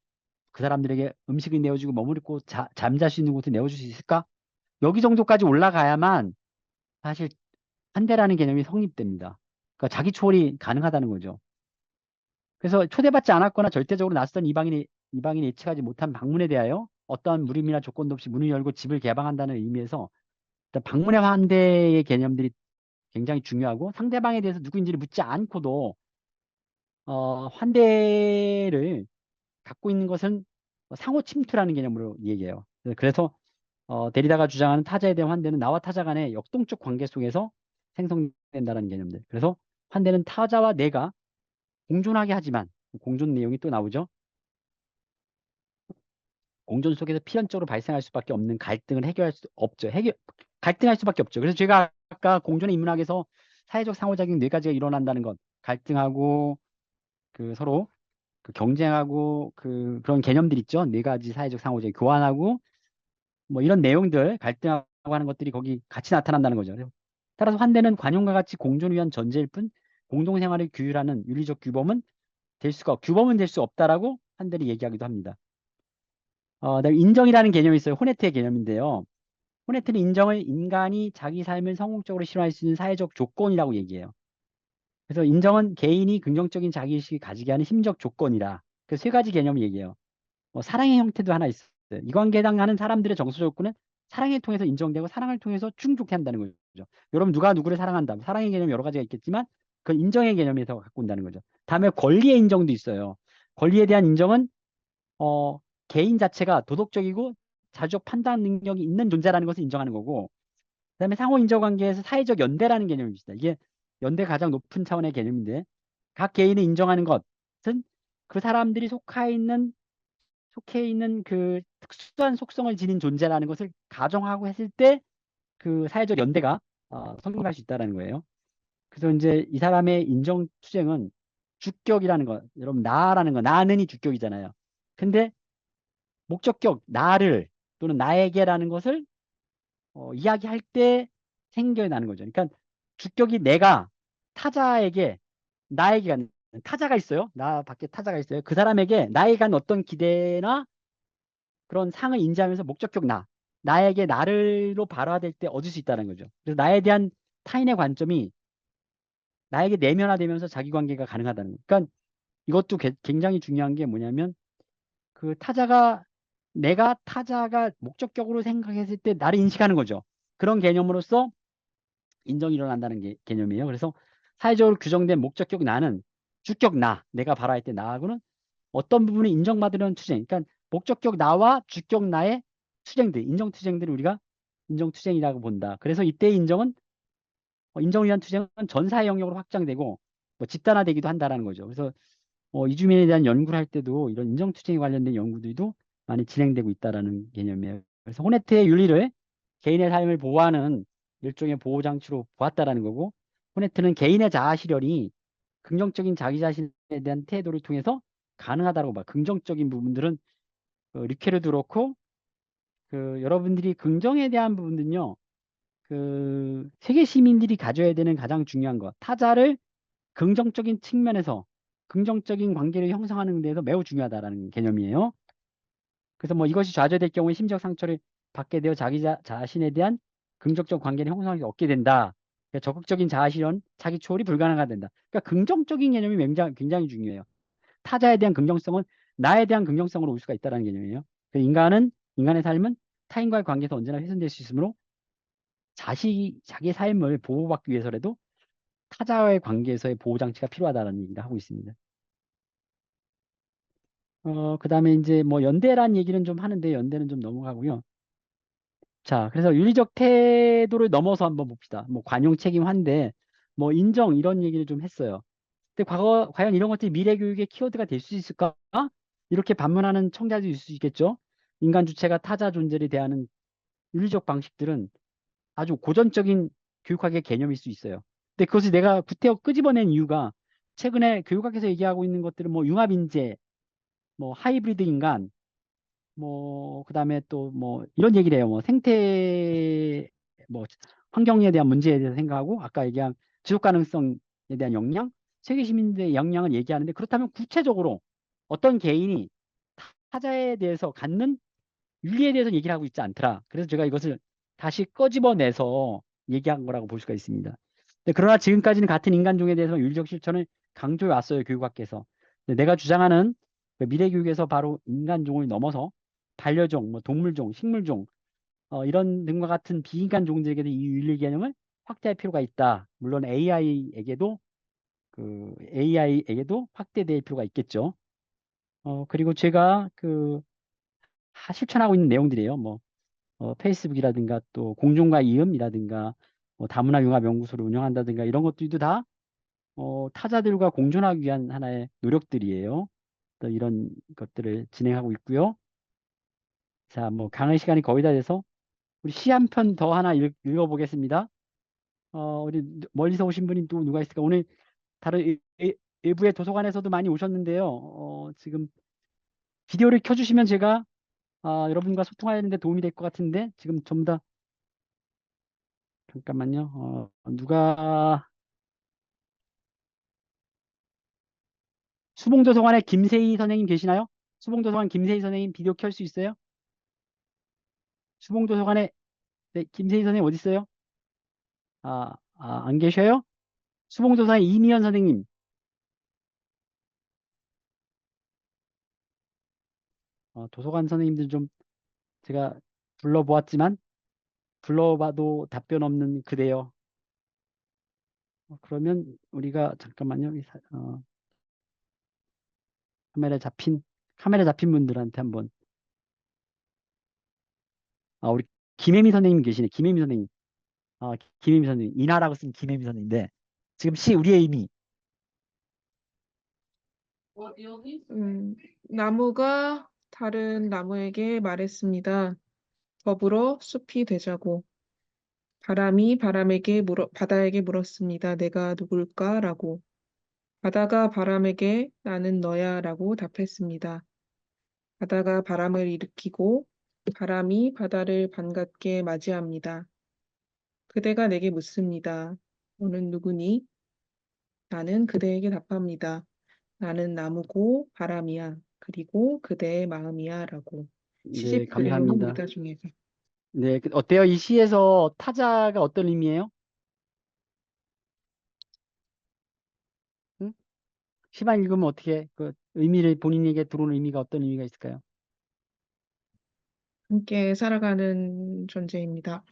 [SPEAKER 3] 그 사람들에게 음식을 내어주고 머무를 곳, 잠잘 수 있는 곳을 내어줄 수 있을까? 여기 정도까지 올라가야만 사실 환대라는 개념이 성립됩니다. 그러니까 자기 초월이 가능하다는 거죠. 그래서 초대받지 않았거나 절대적으로 낯선 이방인이 예측하지 못한 방문에 대하여 어떠한 무림이나 조건도 없이 문을 열고 집을 개방한다는 의미에서 일단 방문의 환대의 개념들이 굉장히 중요하고 상대방에 대해서 누구인지를 묻지 않고도 환대를 갖고 있는 것은 상호 침투라는 개념으로 얘기해요. 그래서 데리다가 주장하는 타자에 대한 환대는 나와 타자 간의 역동적 관계 속에서 생성된다는 개념들. 그래서 환대는 타자와 내가 공존하게 하지만 공존 내용이 또 나오죠. 공존 속에서 필연적으로 발생할 수밖에 없는 갈등을 해결할 수 없죠. 갈등할 수밖에 없죠. 그래서 제가 아까 공존의 인문학에서 사회적 상호작용 네 가지가 일어난다는 것, 갈등하고 그 서로 그 경쟁하고 그런 개념들 있죠. 네 가지 사회적 상호작용 교환하고 뭐 이런 내용들 갈등하고 하는 것들이 거기 같이 나타난다는 거죠. 따라서 환대는 관용과 같이 공존을 위한 전제일 뿐 공동생활을 규율하는 윤리적 규범은 될 수 없다라고 환대를 얘기하기도 합니다. 그다음에 인정이라는 개념이 있어요. 호네트의 개념인데요. 호네트는 인정을 인간이 자기 삶을 성공적으로 실현할 수 있는 사회적 조건이라고 얘기해요. 그래서 인정은 개인이 긍정적인 자기의식을 가지게 하는 심적 조건이라. 그 세 가지 개념을 얘기해요. 사랑의 형태도 하나 있어요. 이 관계에 해당하는 사람들의 정서 조건은 사랑을 통해서 인정되고 사랑을 통해서 충족해 한다는 거죠. 여러분 누가 누구를 사랑한다. 사랑의 개념 여러 가지가 있겠지만 그 인정의 개념에서 갖고 온다는 거죠. 다음에 권리의 인정도 있어요. 권리에 대한 인정은 개인 자체가 도덕적이고 자주적 판단 능력이 있는 존재라는 것을 인정하는 거고 그다음에 상호 인정 관계에서 사회적 연대라는 개념이 있습니다. 이게 연대 가장 높은 차원의 개념인데 각 개인을 인정하는 것은 그 사람들이 속해 있는 그 특수한 속성을 지닌 존재라는 것을 가정하고 했을 때 그 사회적 연대가 성립할 수 있다는 거예요. 그래서 이제 이 사람의 인정 투쟁은 주격이라는 것, 여러분 나라는 거, 나는이 주격이잖아요. 근데 목적격 나를 또는 나에게라는 것을 이야기할 때 생겨나는 거죠. 그러니까 주격이 내가 타자에게 나에게 타자가 있어요. 나 밖에 타자가 있어요. 그 사람에게 나에 간 어떤 기대나 그런 상을 인지하면서 목적격 나에게 나를로 발화될 때 얻을 수 있다는 거죠. 그래서 나에 대한 타인의 관점이 나에게 내면화되면서 자기 관계가 가능하다는 거예요. 그러니까 이것도 굉장히 중요한 게 뭐냐면 그 내가 타자가 목적격으로 생각했을 때 나를 인식하는 거죠. 그런 개념으로서 인정이 일어난다는 개념이에요. 그래서 사회적으로 규정된 목적격 나는 주격 내가 발화할 때 나하고는 어떤 부분을 인정받으려는 투쟁. 그러니까 목적격 나와 주격 나의 투쟁들, 인정 투쟁들을 우리가 인정 투쟁이라고 본다. 그래서 이때의 인정을 위한 투쟁은 전 사회 영역으로 확장되고 뭐 집단화되기도 한다라는 거죠. 그래서 이주민에 대한 연구를 할 때도 이런 인정 투쟁에 관련된 연구들도 많이 진행되고 있다라는 개념이에요. 그래서 호네트의 윤리를 개인의 삶을 보호하는 일종의 보호 장치로 보았다라는 거고 호네트는 개인의 자아 실현이 긍정적인 자기 자신에 대한 태도를 통해서 가능하다고 봐. 긍정적인 부분들은 리케르도 그렇고 여러분들이 긍정에 대한 부분은요. 세계 시민들이 가져야 되는 가장 중요한 것. 타자를 긍정적인 측면에서 긍정적인 관계를 형성하는 데서 매우 중요하다라는 개념이에요. 그래서 뭐 이것이 좌절될 경우에 심적 상처를 받게 되어 자기 자신에 대한 긍정적 관계를 형성하기 얻게 된다. 그러니까 적극적인 자아 실현, 자기 초월이 불가능하게 된다. 그러니까 긍정적인 개념이 굉장히 중요해요. 타자에 대한 긍정성은 나에 대한 긍정성으로 올 수가 있다는 개념이에요. 인간의 삶은 타인과의 관계에서 언제나 훼손될 수 있으므로 자기의 삶을 보호받기 위해서라도 타자와의 관계에서의 보호장치가 필요하다는 얘기를 하고 있습니다. 그다음에 이제 뭐 연대란 얘기는 좀 하는데 연대는 좀 넘어가고요. 자, 그래서 윤리적 태도를 넘어서 한번 봅시다. 뭐 관용 책임 환대, 뭐 인정 이런 얘기를 좀 했어요. 근데 과연 이런 것들이 미래 교육의 키워드가 될 수 있을까? 이렇게 반문하는 청자도 있을 수 있겠죠. 인간 주체가 타자 존재를 대하는 윤리적 방식들은 아주 고전적인 교육학의 개념일 수 있어요. 근데 그것을 내가 구태여 끄집어낸 이유가 최근에 교육학에서 얘기하고 있는 것들은 뭐 융합인재, 뭐 하이브리드 인간, 뭐 그다음에 또 뭐 이런 얘기를 해요. 뭐 생태 뭐 환경에 대한 문제에 대해서 생각하고 아까 얘기한 지속 가능성에 대한 역량, 세계 시민들의 역량을 얘기하는데 그렇다면 구체적으로 어떤 개인이 타자에 대해서 갖는 윤리에 대해서 얘기를 하고 있지 않더라. 그래서 제가 이것을 다시 끄집어내서 얘기한 거라고 볼 수가 있습니다. 그러나 지금까지는 같은 인간종에 대해서 윤리적 실천을 강조해 왔어요. 교육학계에서. 내가 주장하는 그 미래 교육에서 바로 인간종을 넘어서 반려종, 뭐 동물종, 식물종 이런 등과 같은 비인간 종들에게도 이 윤리 개념을 확대할 필요가 있다. 물론 AI에게도 확대될 필요가 있겠죠. 그리고 제가 실천하고 있는 내용들이에요. 뭐 페이스북이라든가 또 공존과 이음이라든가 뭐 다문화 융합 연구소를 운영한다든가 이런 것들도 다 타자들과 공존하기 위한 하나의 노력들이에요. 또 이런 것들을 진행하고 있고요. 자, 뭐 강의 시간이 거의 다 돼서 우리 시 한 편 더 하나 읽어보겠습니다. 우리 멀리서 오신 분이 또 누가 있을까? 오늘 다른 일부의 도서관에서도 많이 오셨는데요. 지금 비디오를 켜주시면 제가 여러분과 소통하는데 도움이 될 것 같은데 지금 전부 다 잠깐만요. 누가 수봉도서관에 김세희 선생님 계시나요? 수봉도서관 김세희 선생님 비디오 켤 수 있어요? 수봉도서관에 네, 김세희 선생님 어디 있어요? 안 계셔요? 수봉도서관 이미연 선생님. 도서관 선생님들 좀 제가 불러보았지만 불러봐도 답변 없는 그대요. 그러면 우리가 잠깐만요. 카메라 잡힌 분들한테 한번 우리 김혜미 선생님 계시네. 김혜미 선생님. 김혜미 선생님. 인하라고 쓴 김혜미 선생님인데 지금 시 우리의 의미.
[SPEAKER 6] 나무가 다른 나무에게 말했습니다. 더불어 숲이 되자고. 바람이 바다에게 물었습니다. 내가 누굴까? 라고. 바다가 바람에게 나는 너야 라고 답했습니다. 바다가 바람을 일으키고 바람이 바다를 반갑게 맞이합니다. 그대가 내게 묻습니다. 너는 누구니? 나는 그대에게 답합니다. 나는 나무고 바람이야. 그리고 그대의 마음이야. 라고.
[SPEAKER 3] 네,
[SPEAKER 6] 시집 글로
[SPEAKER 3] 감사합니다.
[SPEAKER 6] 합니다. 중에서.
[SPEAKER 3] 네, 어때요? 이 시에서 타자가 어떤 의미예요? 응? 시만 읽으면 어떻게 그 의미를 본인에게 들어오는 의미가 어떤 의미가 있을까요?
[SPEAKER 6] 함께 살아가는 존재입니다.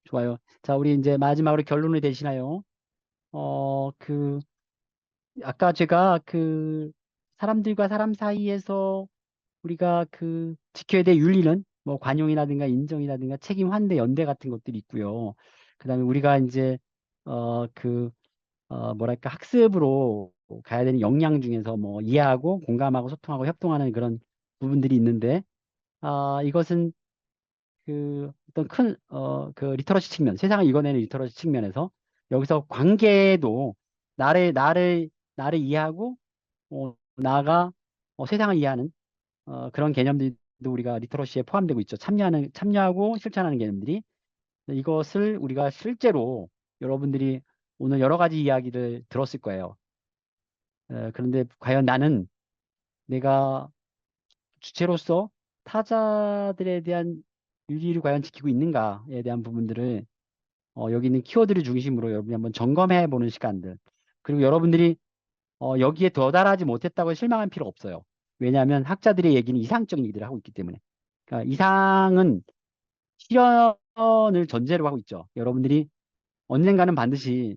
[SPEAKER 3] 좋아요. 자, 우리 이제 마지막으로 결론을 내시나요? 아까 제가 사람들과 사람 사이에서 우리가 지켜야 될 윤리는 뭐 관용이라든가 인정이라든가 책임, 환대, 연대 같은 것들이 있고요. 그다음에 우리가 이제 뭐랄까 학습으로 가야 되는 역량 중에서 뭐 이해하고 공감하고 소통하고 협동하는 그런 부분들이 있는데 이것은 어떤 리터러시 측면, 세상을 읽어내는 리터러시 측면에서 여기서 관계도 나를 이해하고 나아가 세상을 이해하는 그런 개념들도 우리가 리터러시에 포함되고 있죠. 참여하고 실천하는 개념들이 이것을 우리가 실제로 여러분들이 오늘 여러 가지 이야기를 들었을 거예요. 그런데 과연 나는 내가 주체로서 타자들에 대한 윤리를 과연 지키고 있는가에 대한 부분들을 여기 있는 키워드를 중심으로 여러분이 한번 점검해 보는 시간들. 그리고 여러분들이 여기에 도달하지 못했다고 실망할 필요 없어요. 왜냐하면 학자들의 얘기는 이상적인 얘기를 하고 있기 때문에. 그러니까 이상은 실현을 전제로 하고 있죠. 여러분들이 언젠가는 반드시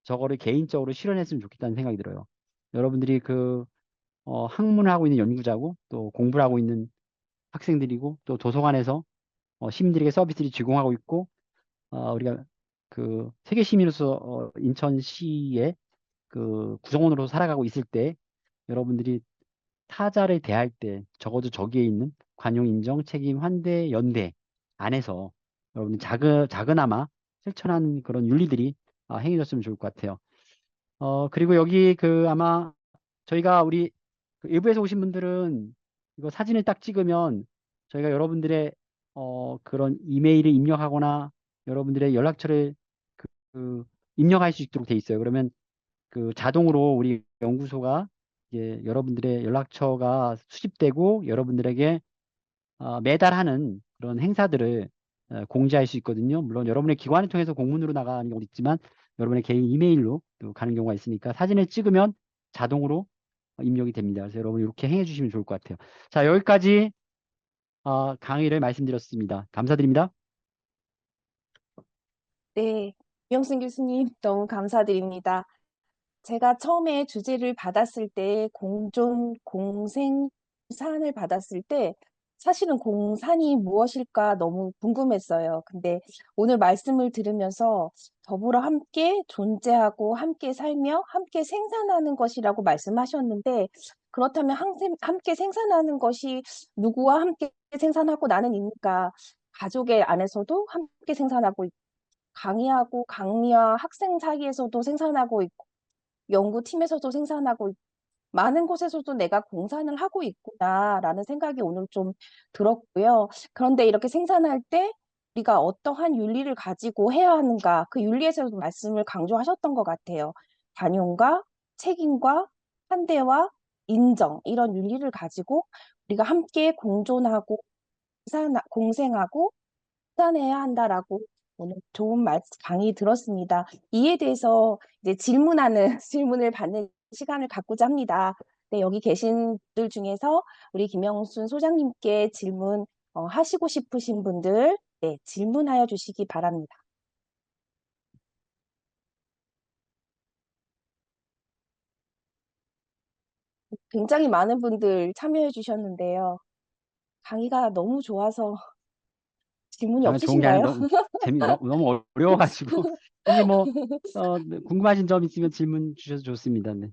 [SPEAKER 3] 저거를 개인적으로 실현했으면 좋겠다는 생각이 들어요. 여러분들이 학문을 하고 있는 연구자고 또 공부를 하고 있는 학생들이고 또 도서관에서 시민들에게 서비스를 제공하고 있고 우리가 그 세계 시민으로서 인천시의 그 구성원으로 살아가고 있을 때 여러분들이 타자를 대할 때 적어도 저기에 있는 관용, 인정, 책임, 환대, 연대 안에서 여러분 작은아마 실천하는 그런 윤리들이 행해졌으면 좋을 것 같아요. 그리고 여기 아마 저희가 우리 그 일부에서 오신 분들은 이거 사진을 딱 찍으면 저희가 여러분들의 그런 이메일을 입력하거나 여러분들의 연락처를 그 입력할 수 있도록 돼 있어요. 그러면 그 자동으로 우리 연구소가 이제 여러분들의 연락처가 수집되고 여러분들에게 매달 하는 그런 행사들을 공지할 수 있거든요. 물론 여러분의 기관을 통해서 공문으로 나가는 경우도 있지만 여러분의 개인 이메일로 또 가는 경우가 있으니까 사진을 찍으면 자동으로 입력이 됩니다. 그래서 여러분 이렇게 행해 주시면 좋을 것 같아요. 자, 여기까지 강의를 말씀드렸습니다. 감사드립니다.
[SPEAKER 1] 네, 김영순 교수님 너무 감사드립니다. 제가 처음에 주제를 받았을 때 공존, 공생, 산을 받았을 때 사실은 공산이 무엇일까 너무 궁금했어요. 근데 오늘 말씀을 들으면서 더불어 함께 존재하고 함께 살며 함께 생산하는 것이라고 말씀하셨는데 그렇다면 함께 생산하는 것이 누구와 함께 생산하고 나는 있니까 가족의 안에서도 함께 생산하고 있고 강의하고 강의와 학생 사이에서도 생산하고 있고 연구팀에서도 생산하고 많은 곳에서도 내가 공산을 하고 있구나라는 생각이 오늘 좀 들었고요. 그런데 이렇게 생산할 때 우리가 어떠한 윤리를 가지고 해야 하는가, 그 윤리에서도 말씀을 강조하셨던 것 같아요. 관용과 책임과 환대와 인정, 이런 윤리를 가지고 우리가 함께 공존하고 공생하고 생산해야 한다라고 오늘 좋은 강의 들었습니다. 이에 대해서 이제 질문하는 질문을 받는 시간을 갖고자 합니다. 네, 여기 계신 분들 중에서 우리 김영순 소장님께 질문 하시고 싶으신 분들 네, 질문하여 주시기 바랍니다. 굉장히 많은 분들 참여해 주셨는데요. 강의가 너무 좋아서 질문이
[SPEAKER 3] 아, 좋은 게 아니라
[SPEAKER 1] 없으신가요?
[SPEAKER 3] 너무 어려워가지고 혹시 네, 궁금하신 점 있으면 질문 주셔도 좋습니다. 네.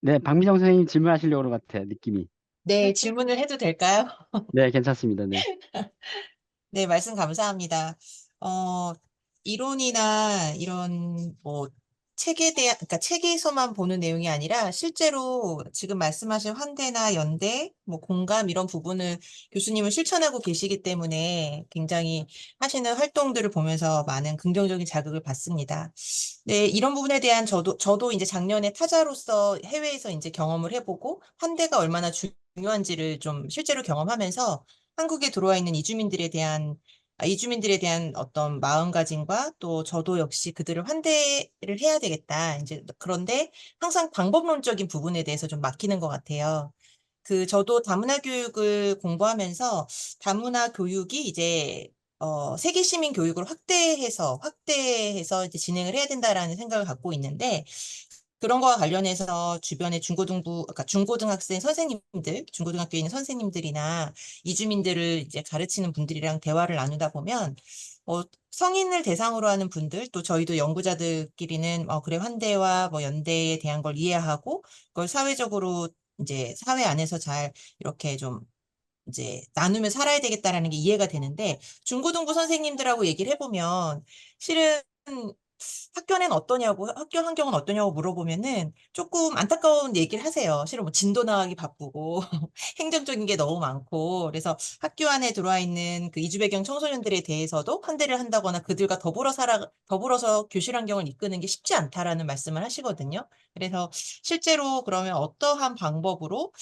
[SPEAKER 1] 네,
[SPEAKER 3] 박미정 선생님 질문하시려고 그런 것 같아요. 느낌이.
[SPEAKER 4] 네, 질문을 해도 될까요?
[SPEAKER 3] 네, 괜찮습니다. 네.
[SPEAKER 4] 네, 말씀 감사합니다. 어, 이론이나 이런 책에 대한, 그러니까 책에서만 보는 내용이 아니라 실제로 지금 말씀하신 환대나 연대, 공감 이런 부분을 교수님은 실천하고 계시기 때문에 굉장히 하시는 활동들을 보면서 많은 긍정적인 자극을 받습니다. 네, 이런 부분에 대한 저도 이제 작년에 타자로서 해외에서 이제 경험을 해보고 환대가 얼마나 중요한지를 좀 실제로 경험하면서 한국에 들어와 있는 이주민들에 대한 어떤 마음가짐과 또 저도 역시 그들을 환대를 해야 되겠다. 이제 그런데 항상 방법론적인 부분에 대해서 좀 막히는 것 같아요. 저도 다문화 교육을 공부하면서 다문화 교육이 이제 세계 시민 교육을 확대해서 이제 진행을 해야 된다라는 생각을 갖고 있는데 그런 거와 관련해서 주변의 그러니까 중고등학생 선생님들, 중고등학교에 있는 선생님들이나 이주민들을 이제 가르치는 분들이랑 대화를 나누다 보면, 성인을 대상으로 하는 분들, 또 저희도 연구자들끼리는, 그래, 환대와 연대에 대한 걸 이해하고, 그걸 사회적으로 이제 사회 안에서 잘 이렇게 좀 이제 나누며 살아야 되겠다라는 게 이해가 되는데, 중고등부 선생님들하고 얘기를 해보면, 실은 학교 안에는 어떠냐고, 학교 환경은 어떠냐고 물어보면은 조금 안타까운 얘기를 하세요. 실은 뭐 진도 나가기 바쁘고 행정적인 게 너무 많고, 그래서 학교 안에 들어와 있는 그 이주 배경 청소년들에 대해서도 환대를 한다거나 그들과 더불어서 교실 환경을 이끄는 게 쉽지 않다라는 말씀을 하시거든요. 그래서 실제로 그러면 어떠한 방법으로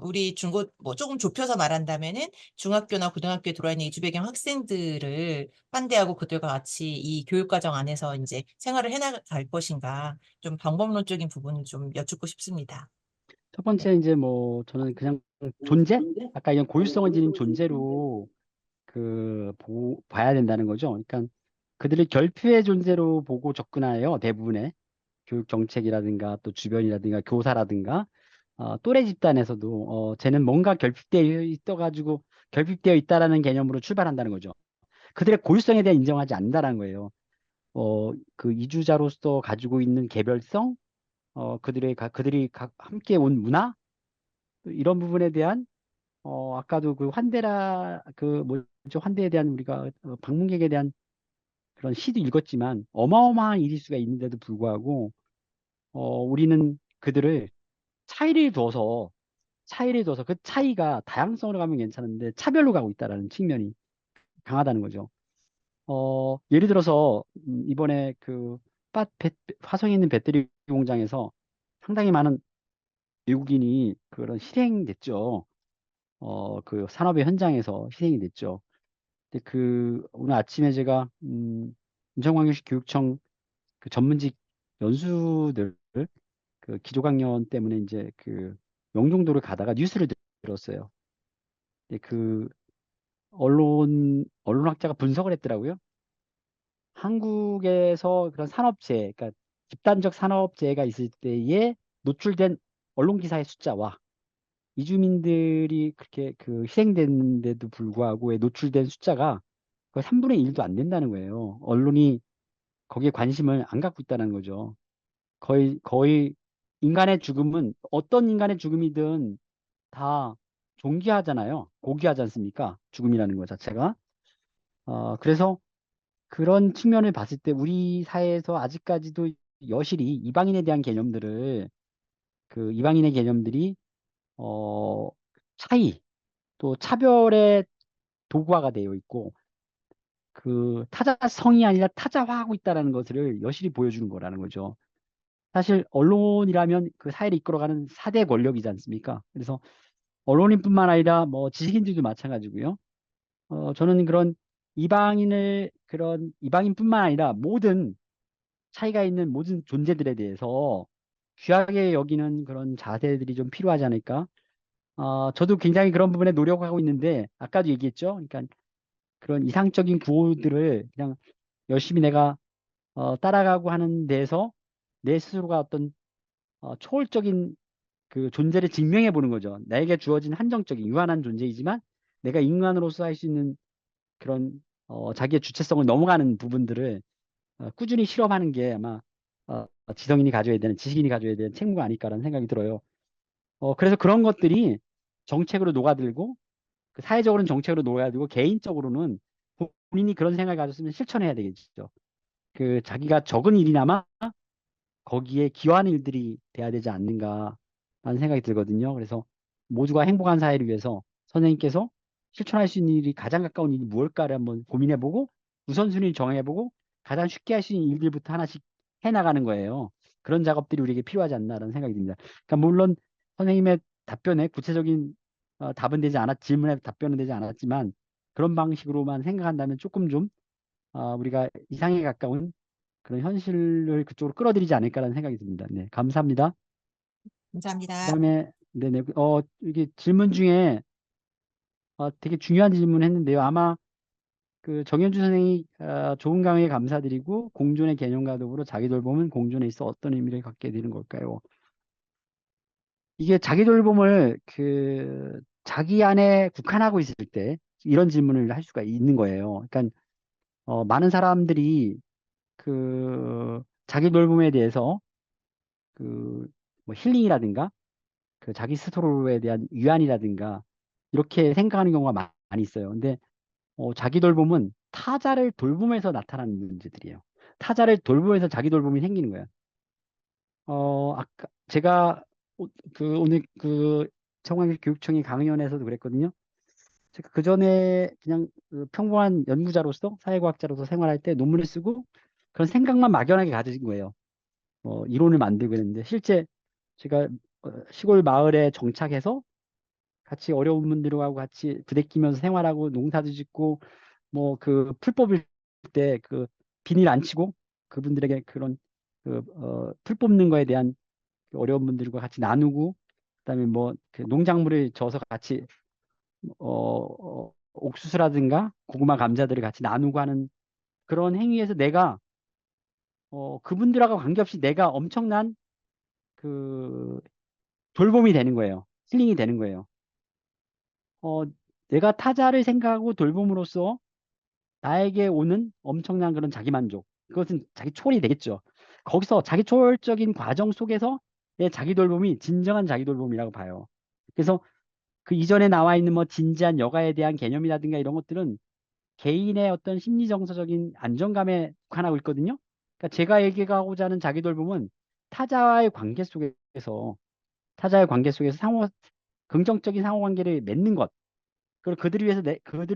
[SPEAKER 4] 우리 뭐 조금 좁혀서 말한다면은 중학교나 고등학교에 들어와 있는 이주 배경 학생들을 환대하고 그들과 같이 이 교육과정 안에서 이제 생활을 해나갈 것인가, 좀 방법론적인 부분을 좀 여쭙고 싶습니다.
[SPEAKER 3] 첫
[SPEAKER 4] 네.
[SPEAKER 3] 번째 이제 뭐 저는 그냥 존재? 아까 이런 고유성을 지닌 존재로 봐야 된다는 거죠. 그러니까 그들을 결핍의 존재로 보고 접근해요. 대부분의 교육 정책이라든가 또 주변이라든가 교사라든가 또래 집단에서도 쟤는 뭔가 결핍되어 있다라는 개념으로 출발한다는 거죠. 그들의 고유성에 대한 인정하지 않는다는 거예요. 그 이주자로서 가지고 있는 개별성, 그들이 함께 온 문화 이런 부분에 대한 아까도 그 뭐죠 환대에 대한 우리가 방문객에 대한 그런 시도 읽었지만 어마어마한 일일 수가 있는데도 불구하고 우리는 그들을 차이를 둬서 그 차이가 다양성으로 가면 괜찮은데 차별로 가고 있다라는 측면이 강하다는 거죠. 예를 들어서 이번에 화성에 있는 배터리 공장에서 상당히 많은 외국인이 그런 실행됐죠. 그 산업의 현장에서 희생이 됐죠. 근데 오늘 아침에 제가 인천광역시 교육청 그 전문직 연수들 기조강연 때문에 이제 영종도를 가다가 뉴스를 들었어요. 근데 언론학자가 분석을 했더라고요. 한국에서 그런 산업재해, 그러니까 집단적 산업재해가 있을 때에 노출된 언론 기사의 숫자와 이주민들이 그렇게 희생됐는데도 불구하고 노출된 숫자가 거의 3분의 1도 안 된다는 거예요. 언론이 거기에 관심을 안 갖고 있다는 거죠. 거의 인간의 죽음은 어떤 인간의 죽음이든 다 존귀하잖아요. 고귀하지 않습니까? 죽음이라는 것 자체가. 그래서 그런 측면을 봤을 때 우리 사회에서 아직까지도 여실히 이방인의 개념들이 어, 차이 또 차별의 도구화가 되어 있고 타자성이 아니라 타자화하고 있다는 것을 여실히 보여주는 거라는 거죠. 사실 언론이라면 그 사회를 이끌어가는 4대 권력이지 않습니까? 그래서 언론인뿐만 아니라 뭐 지식인들도 마찬가지고요. 저는 그런 이방인뿐만 아니라 차이가 있는 모든 존재들에 대해서 귀하게 여기는 그런 자세들이 좀 필요하지 않을까? 저도 굉장히 그런 부분에 노력하고 있는데 아까도 얘기했죠. 그러니까 그런 이상적인 구호들을 그냥 열심히 내가 따라가고 하는 데에서 내 스스로가 어떤 초월적인 그 존재를 증명해 보는 거죠. 나에게 주어진 한정적인 유한한 존재이지만 내가 인간으로서 할 수 있는 그런 자기의 주체성을 넘어가는 부분들을 꾸준히 실험하는 게 아마 지식인이 가져야 되는 책무가 아닐까라는 생각이 들어요. 그래서 그런 것들이 정책으로 녹아들고 사회적으로는 정책으로 녹아들고 개인적으로는 본인이 그런 생각을 가졌으면 실천해야 되겠죠. 자기가 적은 일이나마 거기에 기여하는 일들이 돼야 되지 않는가라는 생각이 들거든요. 그래서 모두가 행복한 사회를 위해서 선생님께서 실천할 수 있는 일이 가장 가까운 일이 무엇일까를 한번 고민해보고 우선순위를 정해보고 가장 쉽게 할 수 있는 일들부터 하나씩 해나가는 거예요. 그런 작업들이 우리에게 필요하지 않나라는 생각이 듭니다. 그러니까 물론 선생님의 답변에 구체적인 질문에 답변은 되지 않았지만 그런 방식으로만 생각한다면 조금 좀 우리가 이상에 가까운 그런 현실을 그쪽으로 끌어들이지 않을까라는 생각이 듭니다. 네, 감사합니다.
[SPEAKER 4] 감사합니다.
[SPEAKER 3] 그다음에 네네 이게 질문 중에 되게 중요한 질문을 했는데요. 아마 정현주 선생이 좋은 강의에 감사드리고 공존의 개념과 더불어 자기 돌봄은 공존에 있어 어떤 의미를 갖게 되는 걸까요? 이게 자기 돌봄을 자기 안에 국한하고 있을 때 이런 질문을 할 수가 있는 거예요. 그러니까 많은 사람들이 자기 돌봄에 대해서 뭐 힐링이라든가 자기 스스로에 대한 위안이라든가 이렇게 생각하는 경우가 많이 있어요. 근데 자기 돌봄은 타자를 돌보면서 나타나는 문제들이에요. 타자를 돌보면서 자기 돌봄이 생기는 거예요. 아까 제가 오늘 청와교육청의 강연에서도 그랬거든요. 제가 그 전에 그냥 평범한 연구자로서 사회과학자로서 생활할 때 논문을 쓰고 그런 생각만 막연하게 가진 거예요. 이론을 만들고 있는데 실제 제가 시골 마을에 정착해서 같이 어려운 분들하고 같이 부대끼면서 생활하고 농사도 짓고 뭐 그 풀 뽑을 때 그 비닐 안 치고 그분들에게 그런 풀 뽑는 거에 대한 그 어려운 분들과 같이 나누고 그다음에 뭐 그 농작물을 져서 같이 옥수수라든가 고구마 감자들을 같이 나누고 하는 그런 행위에서 내가 그분들하고 관계없이 내가 엄청난 그 돌봄이 되는 거예요. 힐링이 되는 거예요. 내가 타자를 생각하고 돌봄으로써 나에게 오는 엄청난 그런 자기만족. 그것은 자기 초월이 되겠죠. 거기서 자기 초월적인 과정 속에서 내 자기 돌봄이 진정한 자기 돌봄이라고 봐요. 그래서 그 이전에 나와 있는 뭐 진지한 여가에 대한 개념이라든가 이런 것들은 개인의 어떤 심리 정서적인 안정감에 관하고 있거든요. 그러니까 제가 얘기하고자 하는 자기 돌봄은 타자와의 관계 속에서 긍정적인 상호 관계를 맺는 것. 그리고 그들을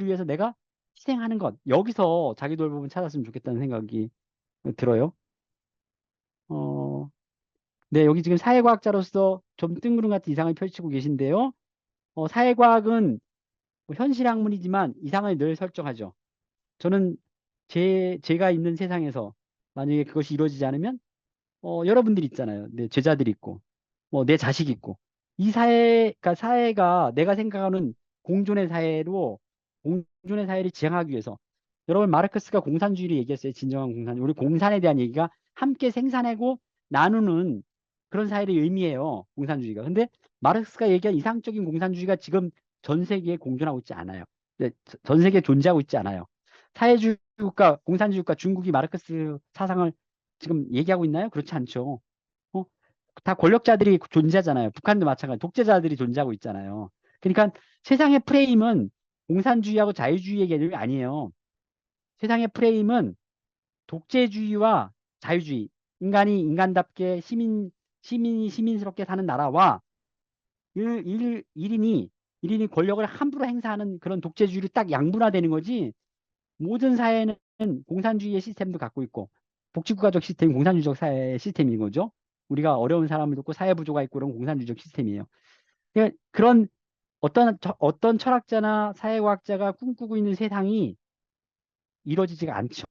[SPEAKER 3] 위해서 내가 희생하는 것. 여기서 자기 돌봄을 찾았으면 좋겠다는 생각이 들어요. 어, 네, 여기 지금 사회과학자로서 좀 뜬구름 같은 이상을 펼치고 계신데요. 사회과학은 뭐 현실 학문이지만 이상을 늘 설정하죠. 저는 제가 있는 세상에서 만약에 그것이 이루어지지 않으면 여러분들이 있잖아요. 내 제자들이 있고, 뭐 내 자식이 있고. 그러니까 사회가 내가 생각하는 공존의 사회를 지향하기 위해서. 여러분, 마르크스가 공산주의를 얘기했어요. 진정한 공산. 우리 공산에 대한 얘기가 함께 생산하고 나누는 그런 사회를 의미해요. 공산주의가. 근데 마르크스가 얘기한 이상적인 공산주의가 지금 전 세계에 공존하고 있지 않아요. 네, 전 세계에 존재하고 있지 않아요. 사회주의 국가, 공산주의 국가, 중국이 마르크스 사상을 지금 얘기하고 있나요? 그렇지 않죠. 어? 다 권력자들이 존재하잖아요. 북한도 마찬가지. 독재자들이 존재하고 있잖아요. 그러니까 세상의 프레임은 공산주의하고 자유주의의 개념이 아니에요. 세상의 프레임은 독재주의와 자유주의, 인간이 인간답게 시민이 시민스럽게 사는 나라와 일인이 권력을 함부로 행사하는 그런 독재주의를 딱 양분화되는 거지. 모든 사회는 공산주의의 시스템도 갖고 있고 복지국가적 시스템이 공산주의적 사회 시스템인 거죠. 우리가 어려운 사람을 돕고 사회부조가 있고 그런 공산주의적 시스템이에요. 그러니까 그런 어떤 철학자나 사회과학자가 꿈꾸고 있는 세상이 이루어지지가 않죠.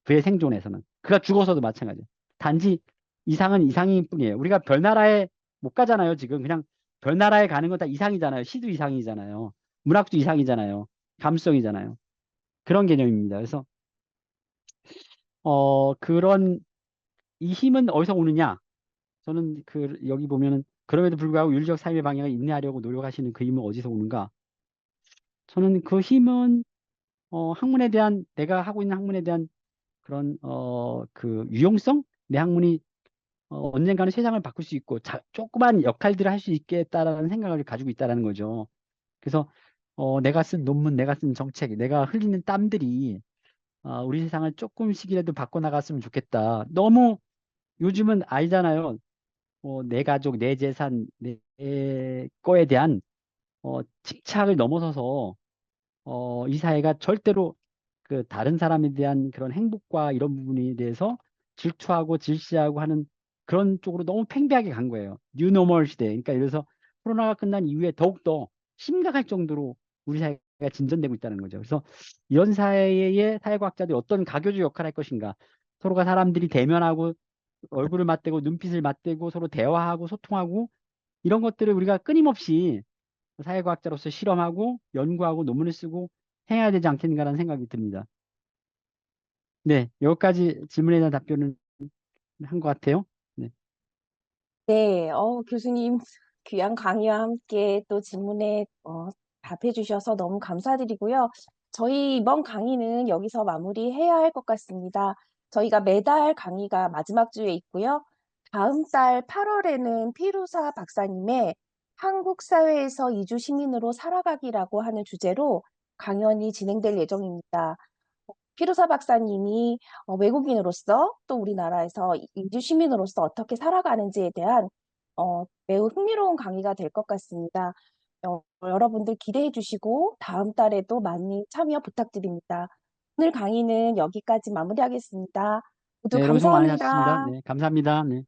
[SPEAKER 3] 그의 생존에서는. 그가 죽어서도 마찬가지예요. 단지 이상은 이상일 뿐이에요. 우리가 별나라에 못 가잖아요. 지금 그냥 별나라에 가는 건 다 이상이잖아요. 시도 이상이잖아요. 문학도 이상이잖아요. 감수성이잖아요. 그런 개념입니다. 그래서 그런 이 힘은 어디서 오느냐? 저는 여기 보면은 그럼에도 불구하고 윤리적 삶의 방향을 인내하려고 노력하시는 그 힘은 어디서 오는가? 저는 그 힘은 내가 하고 있는 학문에 대한 그런 그 유용성? 내 학문이 언젠가는 세상을 바꿀 수 있고 조그만 역할들을 할 수 있겠다라는 생각을 가지고 있다라는 거죠. 그래서 내가 쓴 논문, 내가 쓴 정책, 내가 흘리는 땀들이 우리 세상을 조금씩이라도 바꿔나갔으면 좋겠다. 너무 요즘은 알잖아요. 내 가족, 내 재산, 내 거에 대한 집착을 넘어서서 이 사회가 절대로 그 다른 사람에 대한 그런 행복과 이런 부분에 대해서 질투하고 질시하고 하는 그런 쪽으로 너무 팽배하게 간 거예요. 뉴노멀 시대. 그러니까 예를 들어서 코로나가 끝난 이후에 더욱더 심각할 정도로 우리 사회가 진전되고 있다는 거죠. 그래서 이런 사회의 사회과학자들이 어떤 가교주 역할을 할 것인가. 서로가 사람들이 대면하고 얼굴을 맞대고 눈빛을 맞대고 서로 대화하고 소통하고 이런 것들을 우리가 끊임없이 사회과학자로서 실험하고 연구하고 논문을 쓰고 해야 되지 않겠는가라는 생각이 듭니다. 네, 여기까지 질문에 대한 답변을 한 것 같아요. 네.
[SPEAKER 1] 네, 교수님 귀한 강의와 함께 또 질문에 답해 주셔서 너무 감사드리고요. 저희 이번 강의는 여기서 마무리해야 할 것 같습니다. 저희가 매달 강의가 마지막 주에 있고요. 다음 달 8월에는 피루사 박사님의 한국 사회에서 이주 시민으로 살아가기라고 하는 주제로 강연이 진행될 예정입니다. 피루사 박사님이 외국인으로서 또 우리나라에서 이주 시민으로서 어떻게 살아가는지에 대한 매우 흥미로운 강의가 될 것 같습니다. 여러분들 기대해 주시고 다음 달에도 많이 참여 부탁드립니다. 오늘 강의는 여기까지 마무리하겠습니다. 모두
[SPEAKER 3] 네, 여러분 수고 많으셨습니다.
[SPEAKER 1] 감사합니다.
[SPEAKER 3] 네, 감사합니다. 네.